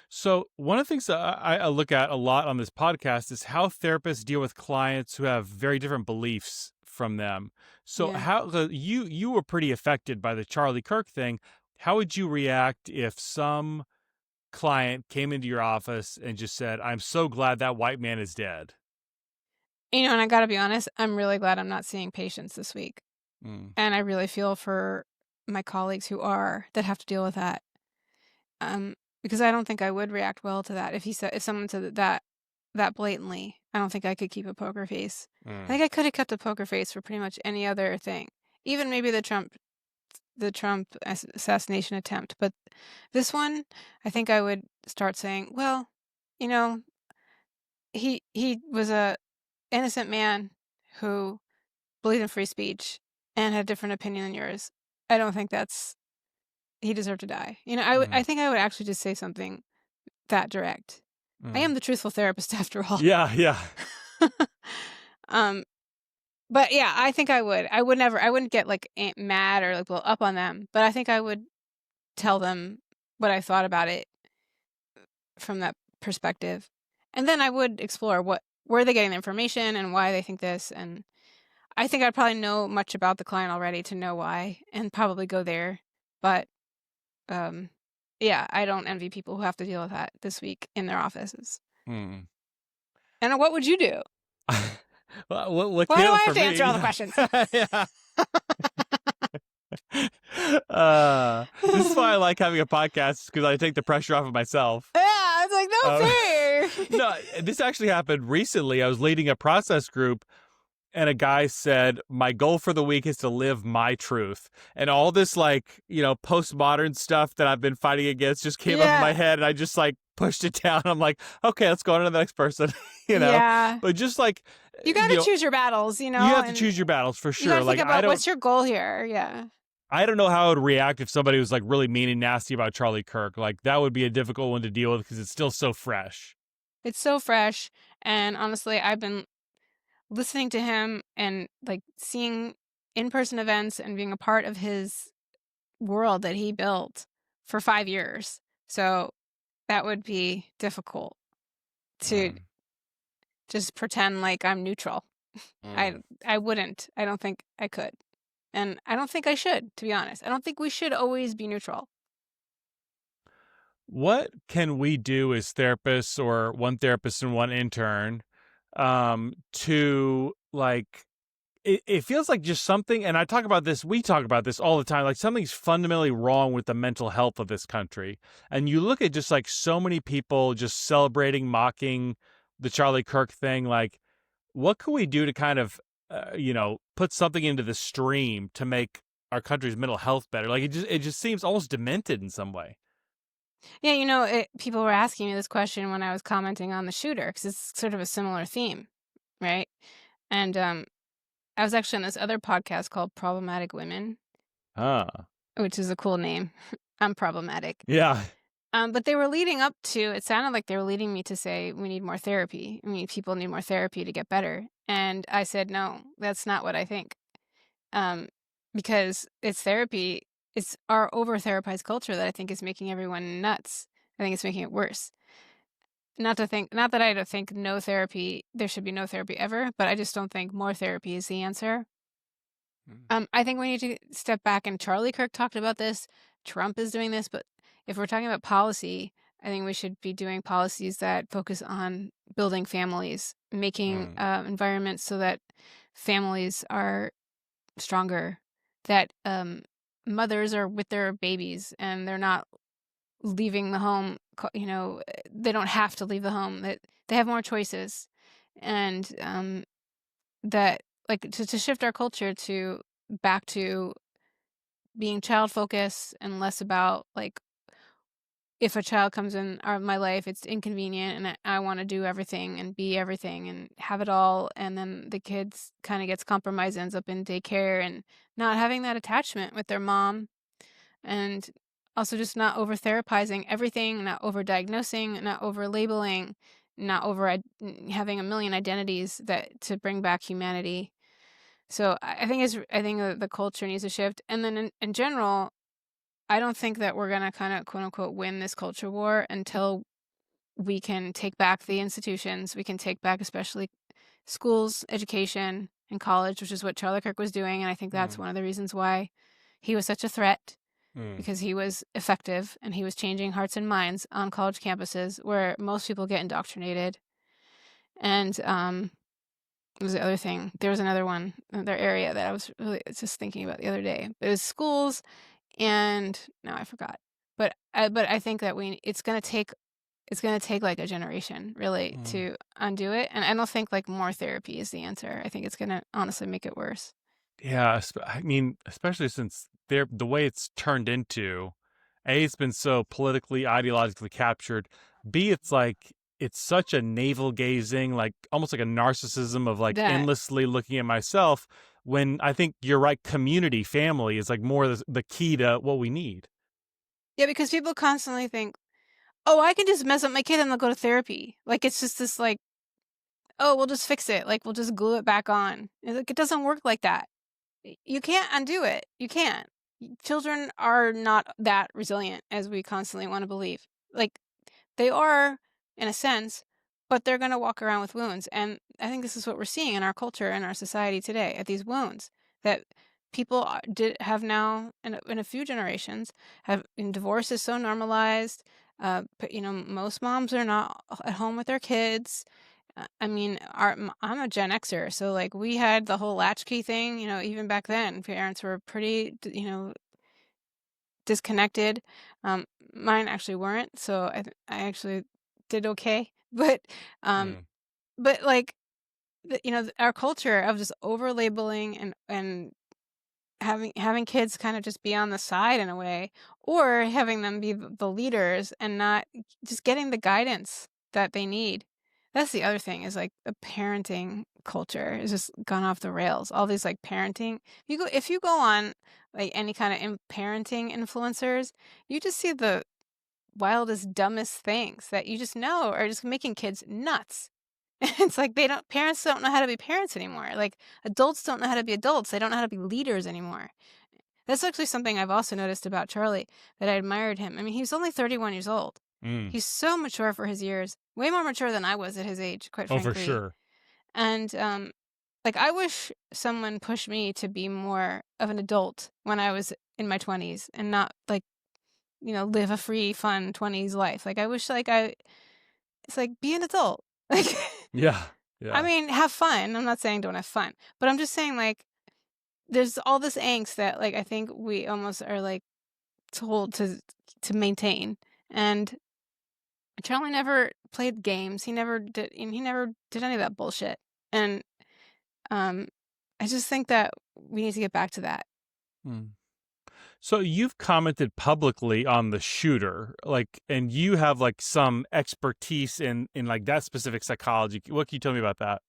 Speaker 1: So, one of the things that I look at a lot on this podcast is how therapists deal with clients who have very different beliefs from them. So,
Speaker 2: Yeah.
Speaker 1: you were pretty affected by the Charlie Kirk thing. How would you react if some client came into your office and just said, "I'm so glad that white man is dead"?
Speaker 2: And I gotta be honest, I'm really glad I'm not seeing patients this week.
Speaker 1: Mm.
Speaker 2: And I really feel for my colleagues that have to deal with that. Because I don't think I would react well to that if someone said that blatantly. I don't think I could keep a poker face. I
Speaker 1: Mm.
Speaker 2: think I could have kept a poker face for pretty much any other thing, even maybe the Trump assassination attempt. But this one, I think I would start saying, well, you know, he was a innocent man who believed in free speech and had a different opinion than yours. I don't think he deserved to die. I
Speaker 1: Mm.
Speaker 2: think I would actually just say something that direct. I
Speaker 1: Mm.
Speaker 2: am the truthful therapist after all.
Speaker 1: Yeah, yeah.
Speaker 2: Um, but yeah, I think I would. I wouldn't get like mad or like blow up on them, but I think I would tell them what I thought about it from that perspective. And then I would explore where are they getting the information and why they think this. And I think I'd probably know much about the client already to know why and probably go there. But um, yeah, I don't envy people who have to deal with that this week in their offices.
Speaker 1: Mm.
Speaker 2: And what would you do?
Speaker 1: What
Speaker 2: Why
Speaker 1: came
Speaker 2: do
Speaker 1: up
Speaker 2: I
Speaker 1: for
Speaker 2: have to
Speaker 1: me?
Speaker 2: answer all the
Speaker 1: Yeah.
Speaker 2: questions?
Speaker 1: Yeah. This is why I like having a podcast because I take the pressure off of myself.
Speaker 2: Yeah, it's like, no fair.
Speaker 1: No, this actually happened recently. I was leading a process group, and a guy said, "My goal for the week is to live my truth." And all this, like, postmodern stuff that I've been fighting against just came up in my
Speaker 2: Yeah,
Speaker 1: head, and I just, like, pushed it down. I'm like, okay, let's go on to the next person,
Speaker 2: yeah.
Speaker 1: But just like,
Speaker 2: You gotta choose your battles,
Speaker 1: you have to
Speaker 2: and
Speaker 1: choose your battles for
Speaker 2: you
Speaker 1: sure.
Speaker 2: gotta
Speaker 1: Like,
Speaker 2: think about what's your goal here. Yeah.
Speaker 1: I don't know how I would react if somebody was like really mean and nasty about Charlie Kirk. Like that would be a difficult one to deal with because it's still so fresh.
Speaker 2: It's so fresh, and honestly, I've been listening to him and, like, seeing in-person events and being a part of his world that he built for 5 years. So, that would be difficult to
Speaker 1: Mm,
Speaker 2: just pretend like I'm neutral. I
Speaker 1: mm.
Speaker 2: I wouldn't. I don't think I could. and I don't think I should, to be honest. I don't think we should always be neutral.
Speaker 1: What can we do as therapists or one therapist and one intern to like it feels like just something, and we talk about this all the time, like something's fundamentally wrong with the mental health of this country. And you look at just like so many people just celebrating, mocking the Charlie Kirk thing. Like, what can we do to kind of, put something into the stream to make our country's mental health better? Like, it just seems almost demented in some way.
Speaker 2: Yeah, people were asking me this question when I was commenting on the shooter because it's sort of a similar theme, right? And I was actually on this other podcast called Problematic Women,
Speaker 1: Ah,
Speaker 2: which is a cool name. I'm problematic.
Speaker 1: yeah.
Speaker 2: But they were leading up to it sounded like they were leading me to say we need more therapy. I mean, people need more therapy to get better. And I said, no, that's not what I think. Um, because it's therapy, it's our over therapized culture that I think is making everyone nuts. I think it's making it worse. Not that I don't think no therapy, there should be no therapy ever, but I just don't think more therapy is the answer.
Speaker 1: Mm.
Speaker 2: I think we need to step back, and Charlie Kirk talked about this. Trump is doing this, but if we're talking about policy, I think we should be doing policies that focus on building families, making
Speaker 1: Mm.
Speaker 2: environments so that families are stronger, that mothers are with their babies and they're not leaving the home. They don't have to leave the home. That they have more choices, and that like to shift our culture to back to being child focused and less about like if a child comes in my life, it's inconvenient and I want to do everything and be everything and have it all. And then the kids kind of gets compromised, ends up in daycare and not having that attachment with their mom. And also just not over therapizing everything, not over diagnosing, not over labeling, not over having a million identities that to bring back humanity. So I think the culture needs to shift. And then in general, I don't think that we're gonna kind of quote unquote win this culture war until we can take back the institutions. We can take back especially schools, education, and college, which is what Charlie Kirk was doing. And I think that's
Speaker 1: Mm.
Speaker 2: one of the reasons why he was such a threat
Speaker 1: Mm.
Speaker 2: because he was effective and he was changing hearts and minds on college campuses where most people get indoctrinated. And what was the other thing? There was another one, another area that I was really just thinking about the other day. It was schools, and now I forgot. But I think that it's gonna take like a generation really
Speaker 1: Mm.
Speaker 2: to undo it. And I don't think like more therapy is the answer. I think it's gonna honestly make it worse.
Speaker 1: Yeah, I mean, especially since the way it's turned into, A, it's been so politically, ideologically captured. B, it's like it's such a navel gazing, like almost like a narcissism of like
Speaker 2: That
Speaker 1: endlessly looking at myself. When I think you're right, community, family is like more the key to what we need.
Speaker 2: yeah, because people constantly think, oh, I can just mess up my kid and they'll go to therapy. Like it's just this like, oh, we'll just fix it. Like we'll just glue it back on. It's like it doesn't work like that. You can't undo it. You can't. Children are not that resilient as we constantly want to believe. Like they are in a sense, but they're going to walk around with wounds. And I think this is what we're seeing in our culture and our society today at these wounds that people did have now in a few generations have and divorce is so normalized. But most moms are not at home with their kids. I mean, I'm a Gen Xer, so like we had the whole latchkey thing. Even back then, parents were pretty, disconnected. Mine actually weren't, so I actually did okay. Um,
Speaker 1: Mm.
Speaker 2: but like our culture of just over labeling and having kids kind of just be on the side in a way, or having them be the leaders and not just getting the guidance that they need. That's the other thing is like the parenting culture has just gone off the rails. All these like parenting. If you go on like any kind of parenting influencers, you just see the wildest, dumbest things that you just know are just making kids nuts. It's like parents don't know how to be parents anymore. Like adults don't know how to be adults. They don't know how to be leaders anymore. That's actually something I've also noticed about Charlie that I admired him. I mean, he was only 31 years old.
Speaker 1: Mm.
Speaker 2: He's so mature for his years, way more mature than I was at his age, quite
Speaker 1: Oh, for
Speaker 2: frankly.
Speaker 1: sure.
Speaker 2: And Like, I wish someone pushed me to be more of an adult when I was in my 20s and not, like, live a free, fun 20s life. Like, I wish, like, it's like, be an adult. Like,
Speaker 1: Yeah.
Speaker 2: I
Speaker 1: Yeah.
Speaker 2: mean, have fun. I'm not saying don't have fun, but I'm just saying, like, there's all this angst that, like, I think we almost are, like, told to maintain, and Charlie never played games. He never did any of that bullshit, and, um, I just think that we need to get back to that.
Speaker 1: Mm. So you've commented publicly on the shooter, like, and you have like some expertise in like that specific psychology. What can you tell me about that?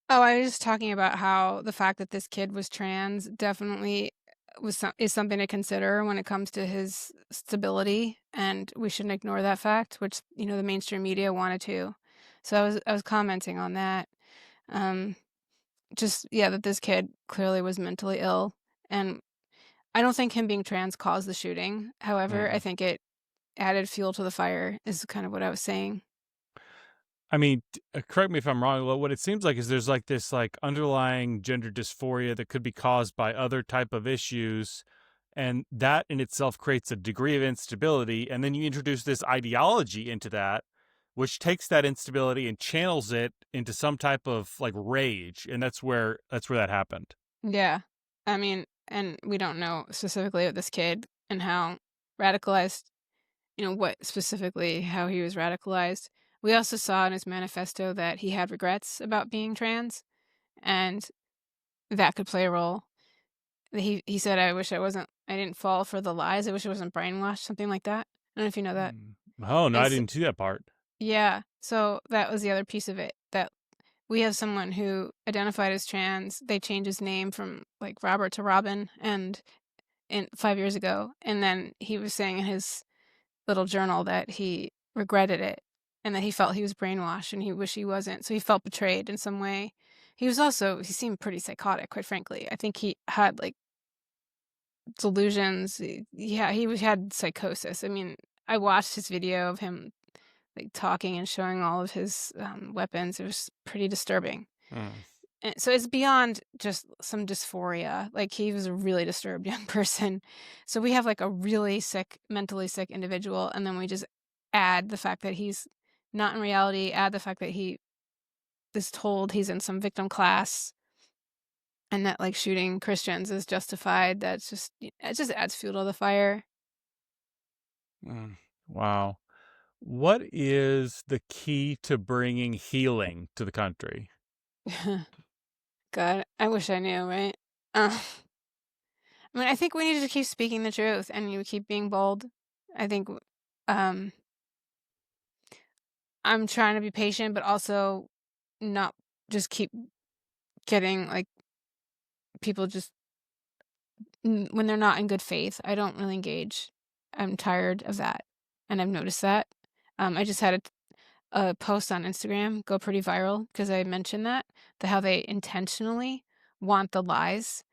Speaker 2: Oh, I was just talking about how the fact that this kid was trans definitely is something to consider when it comes to his stability, and we shouldn't ignore that fact, which, the mainstream media wanted to. So I was commenting on that. Um, just yeah, that this kid clearly was mentally ill, and I don't think him being trans caused the shooting. However, I
Speaker 1: Mm.
Speaker 2: think it added fuel to the fire is kind of what I was saying.
Speaker 1: I mean, correct me if I'm wrong. What it seems like is there's like this like underlying gender dysphoria that could be caused by other type of issues, and that in itself creates a degree of instability. And then you introduce this ideology into that, which takes that instability and channels it into some type of like rage, and that's where that happened.
Speaker 2: Yeah. I mean, and we don't know specifically of this kid and how radicalized, what specifically how he was radicalized. We also saw in his manifesto that he had regrets about being trans, and that could play a role. He said, I didn't fall for the lies. I wish I wasn't brainwashed," something like that. I don't know if you know that.
Speaker 1: Mm. Oh no,
Speaker 2: And
Speaker 1: I
Speaker 2: s
Speaker 1: didn't see that part.
Speaker 2: Yeah, so that was the other piece of it, that we have someone who identified as trans. They changed his name from, like, Robert to Robin, and 5 years ago, and then he was saying in his little journal that he regretted it and that he felt he was brainwashed and he wished he wasn't, so he felt betrayed in some way. He seemed pretty psychotic, quite frankly. I think he had, like, delusions. Yeah, had psychosis. I mean, I watched his video of him, like, talking and showing all of his, weapons. It was pretty disturbing.
Speaker 1: Mm.
Speaker 2: And so it's beyond just some dysphoria. Like, he was a really disturbed young person. So we have, like, a really sick, mentally sick individual, and then we just add the fact that he's not in reality, add the fact that he is told he's in some victim class and that, like, shooting Christians is justified. It just adds fuel to the fire.
Speaker 1: Mm. Wow. What is the key to bringing healing to the country?
Speaker 2: God, I wish I knew, right? I mean, I think we need to keep speaking the truth and you keep being bold. I think, um, I'm trying to be patient, but also not just keep getting, like, people just when they're not in good faith. I don't really engage. I'm tired of that, and I've noticed that. I just had a post on Instagram go pretty viral because I mentioned that how they intentionally want the lies.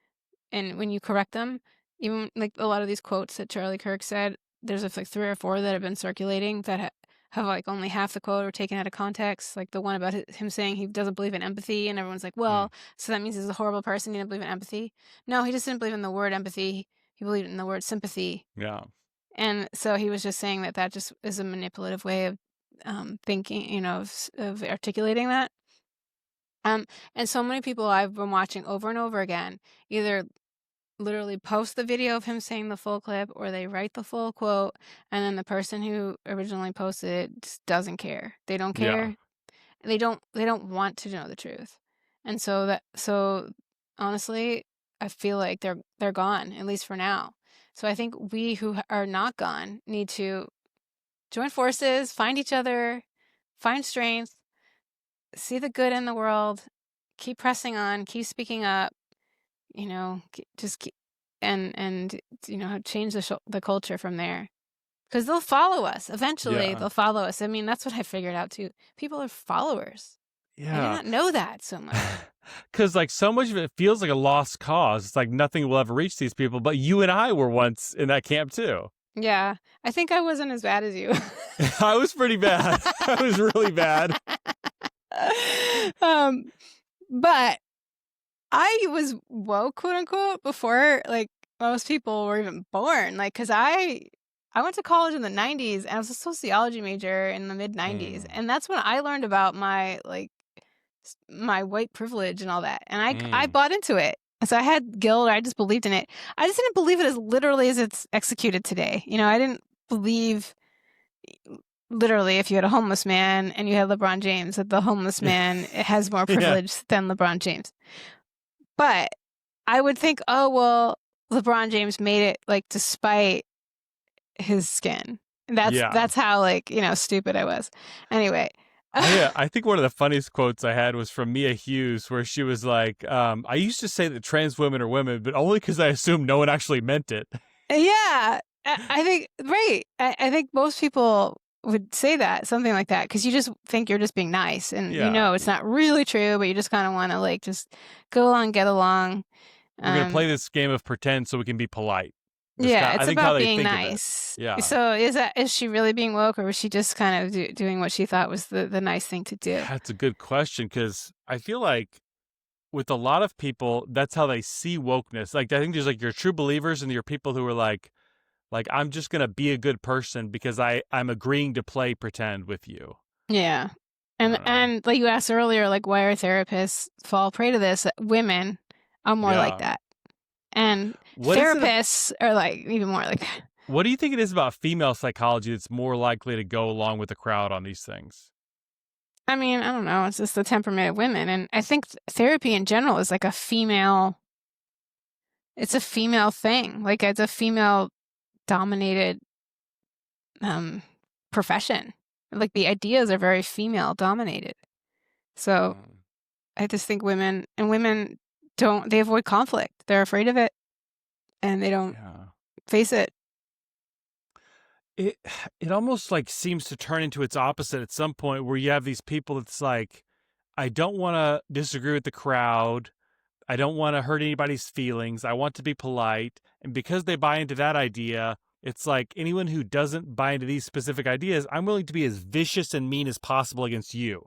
Speaker 2: And when you correct them, even, like, a lot of these quotes that Charlie Kirk said, there's, like, 3 or 4 that have been circulating that have, like, only half the quote or taken out of context, like, the one about him saying he doesn't believe in empathy, and everyone's like,
Speaker 1: Mm.
Speaker 2: "Well, so that means he's a horrible person, he didn't believe in empathy." No, he just didn't believe in the word empathy, he believed in the word sympathy,
Speaker 1: Yeah.
Speaker 2: and so he was just saying that that just is a manipulative way of, thinking, of articulating that. Um, and so many people I've been watching over and over again either literally post the video of him saying the full clip or they write the full quote, and then the person who originally posted it just doesn't care. They don't
Speaker 1: Yeah.
Speaker 2: care. They don't want to know the truth. And so honestly, I feel like they're gone, at least for now. So I think we who are not gone need to join forces, find each other, find strength, see the good in the world, keep pressing on, keep speaking up, just keep, and change the culture from there. Because they'll follow us. Eventually,
Speaker 1: Yeah.
Speaker 2: they'll follow us. I mean, that's what I figured out too. People are followers. I did
Speaker 1: Yeah.
Speaker 2: not know that so much.
Speaker 1: Because like so much of it feels like a lost cause. It's like nothing will ever reach these people. But you and I were once in that camp too.
Speaker 2: Yeah, I think I wasn't as bad as you.
Speaker 1: I was pretty bad. I was really bad.
Speaker 2: um, But I was woke, quote unquote, before like most people were even born. Like, cause I went to college in the 90s and I was a sociology major in the mid 90s.
Speaker 1: Mm,
Speaker 2: And that's when I learned about my my white privilege and all that. And I
Speaker 1: mm.
Speaker 2: bought into it. So I had guilt. I just believed in it. I just didn't believe it as literally as it's executed today. You know, I didn't believe literally if you had a homeless man and you had LeBron James that the homeless man has more
Speaker 1: Yeah.
Speaker 2: privilege than LeBron James. But I would think, oh well, LeBron James made it like despite his skin.
Speaker 1: Yeah.
Speaker 2: That's how like, you know, stupid I was. Anyway.
Speaker 1: I think one of the funniest quotes I had was from Mia Hughes, where she was like, "I used to say that trans women are women, but only because I assumed no one actually meant it."
Speaker 2: Yeah, I think right. I think most people would say that, something like that, because you just think you're just being nice, and you
Speaker 1: Yeah,
Speaker 2: know it's not really true, but you just kind of want to like just go along, get along.
Speaker 1: we're gonna play
Speaker 2: Um,
Speaker 1: this game of pretend so we can be polite.
Speaker 2: yeah,
Speaker 1: I
Speaker 2: it's
Speaker 1: think how
Speaker 2: about
Speaker 1: they
Speaker 2: being
Speaker 1: think of it.
Speaker 2: nice.
Speaker 1: Yeah,
Speaker 2: So is she really being woke, or was she just kind of doing what she thought was the nice thing to do?
Speaker 1: that's a good question because I feel like with a lot of people, that's how they see wokeness. Like I think there's like your true believers and your people who are like I'm just gonna be a good person because I'm agreeing to play pretend with you.
Speaker 2: Yeah.
Speaker 1: I don't know.
Speaker 2: And like you asked earlier, like why are therapists fall prey to this? Women are more like
Speaker 1: Yeah.
Speaker 2: that. And
Speaker 1: What is it?
Speaker 2: therapists are like even more like that.
Speaker 1: What do you think it is about female psychology that's more likely to go along with the crowd on these things?
Speaker 2: I mean, I don't know. It's just the temperament of women. And I think therapy in general is like it's a female thing. Like it's a female dominated um, profession. Like the ideas are very female dominated. So
Speaker 1: Mm,
Speaker 2: I just think women they avoid conflict. They're afraid of it and they don't
Speaker 1: yeah.
Speaker 2: face it.
Speaker 1: It it almost like seems to turn into its opposite at some point where you have these people that's like, I don't want to disagree with the crowd. I don't want to hurt anybody's feelings. I want to be polite. And because they buy into that idea, it's like anyone who doesn't buy into these specific ideas, I'm willing to be as vicious and mean as possible against you.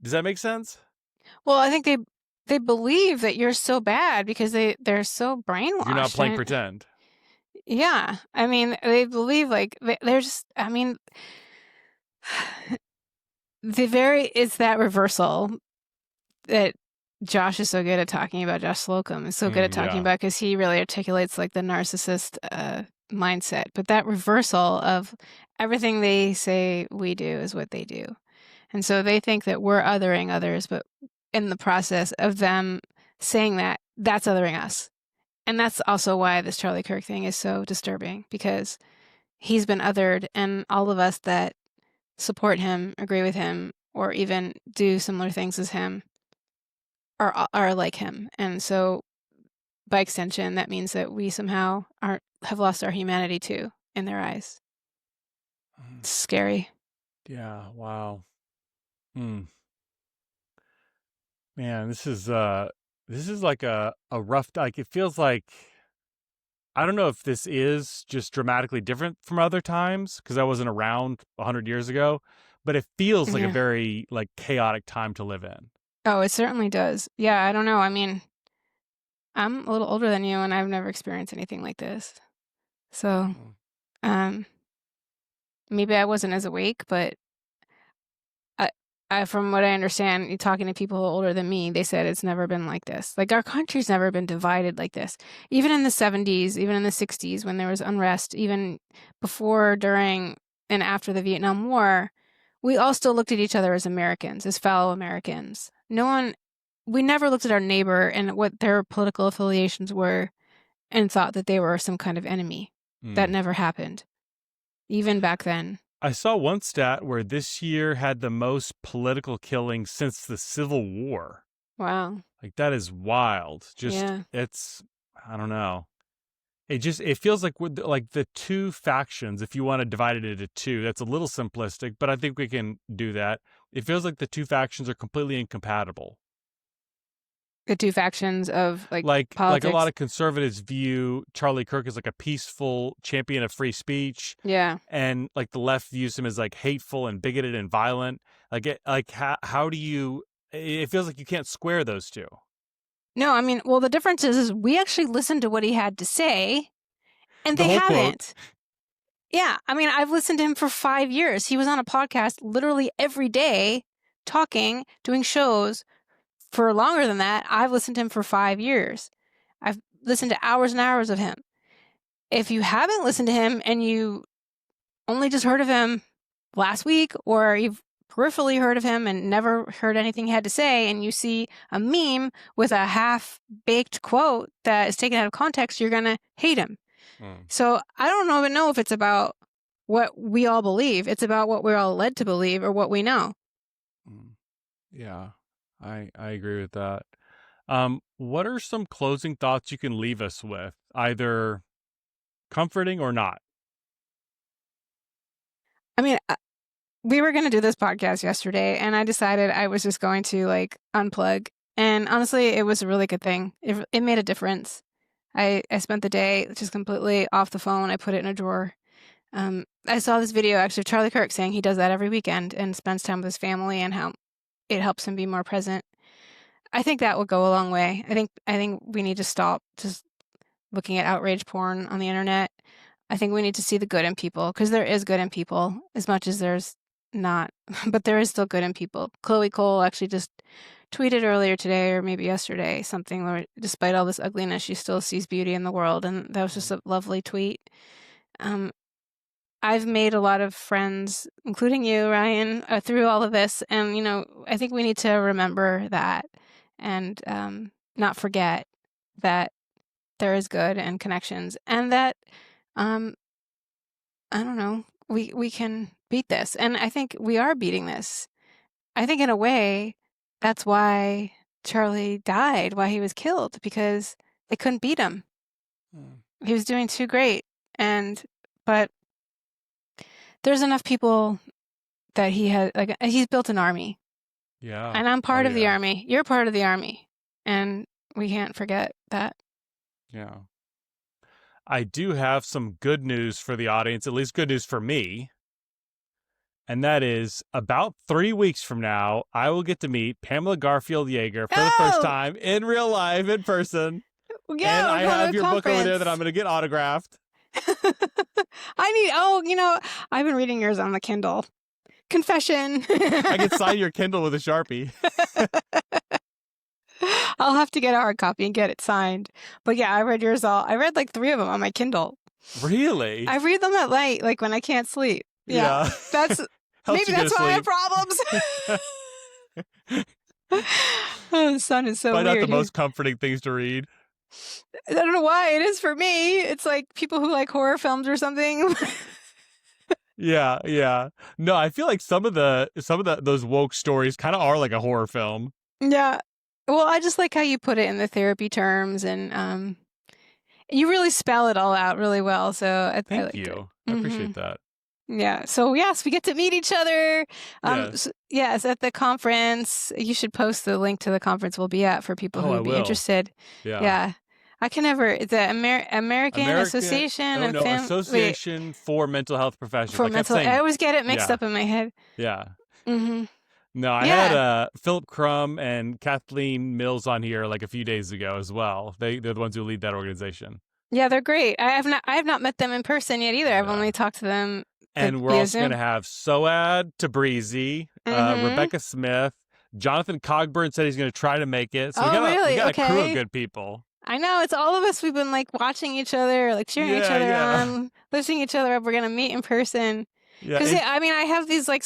Speaker 1: Does that make sense?
Speaker 2: Well, I think they believe that you're so bad because they're so
Speaker 1: You're not
Speaker 2: brainwashed
Speaker 1: playing
Speaker 2: and
Speaker 1: pretend.
Speaker 2: yeah, I mean, they believe like they're just I mean, it's that reversal that Josh is so good at talking about. Josh Slocum is so good at talking
Speaker 1: Yeah.
Speaker 2: about because he really articulates like the narcissist mindset. But that reversal of everything they say we do is what they do. And so they think that we're othering others, but in the process of them saying that, that's othering us. And that's also why this Charlie Kirk thing is so disturbing because he's been othered, and all of us that support him, agree with him, or even do similar things as him are like him. And so by extension, that means that we somehow have lost our humanity too in their eyes.
Speaker 1: Mm,
Speaker 2: It's scary.
Speaker 1: yeah. Wow. Hmm. Man, this is like a rough like it feels like I don't know if this is just dramatically different from other times because I wasn't around 100 years ago, but it feels like a
Speaker 2: Yeah.
Speaker 1: very like chaotic time to live in.
Speaker 2: Oh, it certainly does. Yeah, I don't know. I mean, I'm a little older than you and I've never experienced anything like this. So,
Speaker 1: Mm.
Speaker 2: um, maybe I wasn't as awake, but I, from what I understand, talking to people older than me, they said it's never been like this. Like our country's never been divided like this. Even in the 70s, even in the 60s, when there was unrest, even before, during, and after the Vietnam War, we all still looked at each other as Americans, as fellow Americans. We never looked at our neighbor and what their political affiliations were and thought that they were some kind of enemy. That
Speaker 1: Mm.
Speaker 2: never happened, even back then.
Speaker 1: I saw one stat where this year had the most political killings since the Civil War.
Speaker 2: Wow.
Speaker 1: Like that is wild. Just
Speaker 2: Yeah.
Speaker 1: it's I don't know. It feels like like the two factions. If you want to divide it into two, that's a little simplistic, but I think we can do that. It feels like the two factions are completely incompatible.
Speaker 2: The two factions of like
Speaker 1: Like a lot
Speaker 2: politics.
Speaker 1: of conservatives view Charlie Kirk as like a peaceful champion of free speech,
Speaker 2: Yeah.
Speaker 1: and like the left views him as like hateful and bigoted and violent. Like how do you It feels like you can't square those two.
Speaker 2: No, I mean, well, the difference is we actually listened to what he had to say, and
Speaker 1: The
Speaker 2: they
Speaker 1: whole quote.
Speaker 2: haven't. Yeah, I mean, I've listened to him for 5 years. He was on a podcast literally every day, talking, doing shows for longer than that. I've listened to him for 5 years. I've listened to hours and hours of him. If you haven't listened to him and you only just heard of him last week, or you've peripherally heard of him and never heard anything he had to say, and you see a meme with a half-baked quote that is taken out of context, you're going to hate him. So I don't even know if it's about what we all believe. It's about what we're all led to believe or what we know.
Speaker 1: Yeah, I agree with that. What are some closing thoughts you can leave us with, either comforting or not?
Speaker 2: I mean, we were going to do this podcast yesterday, and I decided I was just going to like unplug. And honestly, it was a really good thing. It made a difference. I spent the day just completely off the phone. I put it in a drawer. I saw this video actually of Charlie Kirk saying he does that every weekend and spends time with his family and how it helps him be more present. I think that would go a long way. I think we need to stop just looking at outrage porn on the internet. I think we need to see the good in people, because there is good in people as much as there's not, but there is still good in people. Chloe Cole actually just tweeted earlier today, or maybe yesterday, something where despite all this ugliness, she still sees beauty in the world, and that was just a lovely tweet. I've made a lot of friends, including you, Ryan, through all of this, and I think we need to remember that and not forget that there is good and connections, and that I don't know, we can beat this, and I think we are beating this. I think in a way that's why Charlie died, why he was killed, because they couldn't beat him. He was doing too great, but there's enough people that he's built an army.
Speaker 1: Yeah.
Speaker 2: And I'm part of the army. You're part of the army. And we can't forget that.
Speaker 1: Yeah. I do have some good news for the audience, at least good news for me. And that is, about 3 weeks from now, I will get to meet Pamela Garfield Jaeger for the first time in real life, in person.
Speaker 2: Yeah,
Speaker 1: and I have your book over there that I'm going to get autographed.
Speaker 2: I've been reading yours on the Kindle. Confession.
Speaker 1: I can sign your Kindle with a Sharpie.
Speaker 2: I'll have to get a hard copy and get it signed. But yeah, I read yours all. I read like 3 of them on my Kindle.
Speaker 1: Really?
Speaker 2: I read them at night, like when I can't sleep. Yeah. That's maybe that's why I have problems. Oh, the sun is so
Speaker 1: weird. Probably not the
Speaker 2: here.
Speaker 1: most comforting things to read.
Speaker 2: I don't know why it is for me. It's like people who like horror films or something.
Speaker 1: Yeah. No, I feel like some of those woke stories kind of are like a horror film.
Speaker 2: Yeah. Well, I just like how you put it in the therapy terms, and you really spell it all out really well. So
Speaker 1: Thank you. I appreciate that.
Speaker 2: Yeah. So yes, we get to meet each other.
Speaker 1: Yes,
Speaker 2: at the conference. You should post the link to the conference we'll be at for people who would be interested. Yeah. I can never. The American Association
Speaker 1: Association for Mental Health Professionals.
Speaker 2: I always get it mixed up in my head.
Speaker 1: Yeah. No, I had Philip Crum and Kathleen Mills on here like a few days ago as well. They're the ones who lead that organization. Yeah,
Speaker 2: they're great. I have not met them in person yet either. I've only talked to them.
Speaker 1: And we're also going to have Soad Tabrizi, Rebecca Smith, Jonathan Cogburn said he's going to try to make it. So we got a crew of good people.
Speaker 2: I know, it's all of us. We've been like watching each other, like cheering each other on, lifting each other up. We're going to meet in person. Because I have these like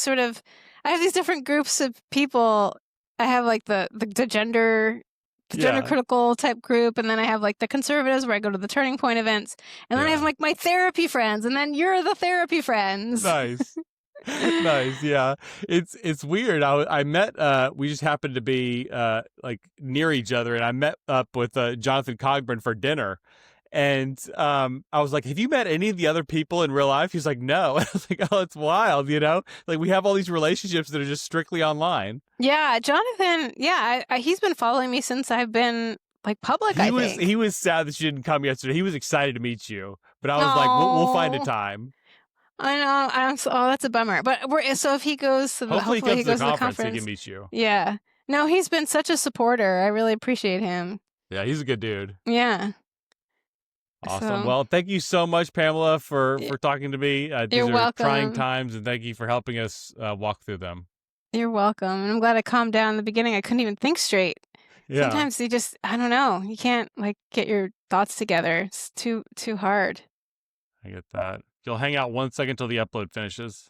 Speaker 2: I have these different groups of people. I have like the gender critical type group, and then I have like the conservatives where I go to the Turning Point events, and then I have like my therapy friends, and then you're the therapy friends.
Speaker 1: Nice. Nice. Yeah, it's weird. I met we just happened to be like near each other, and I met up with Jonathan Cogburn for dinner. And I was like, have you met any of the other people in real life? He's like, no. And I was like, oh, it's wild, Like, we have all these relationships that are just strictly online.
Speaker 2: Yeah, Jonathan, he's been following me since I've been, like, public, I think.
Speaker 1: He was sad that you didn't come yesterday. He was excited to meet you. But I was like, we'll find a time.
Speaker 2: I know. That's a bummer. But so if he goes to
Speaker 1: hopefully he goes to the conference, he can meet you.
Speaker 2: Yeah. No, he's been such a supporter. I really appreciate him.
Speaker 1: Yeah, he's a good dude.
Speaker 2: Yeah.
Speaker 1: Awesome.
Speaker 2: So,
Speaker 1: Well, thank you so much, Pamela, for
Speaker 2: y
Speaker 1: talking to me.
Speaker 2: you're
Speaker 1: These are trying
Speaker 2: welcome.
Speaker 1: times, and thank you for helping us walk through them.
Speaker 2: You're welcome, and I'm glad I calmed down in the beginning. I couldn't even think straight.
Speaker 1: Yeah,
Speaker 2: Sometimes you just I don't know, you can't, like, get your thoughts together. It's too hard.
Speaker 1: I get that. You'll hang out 1 second till the upload finishes.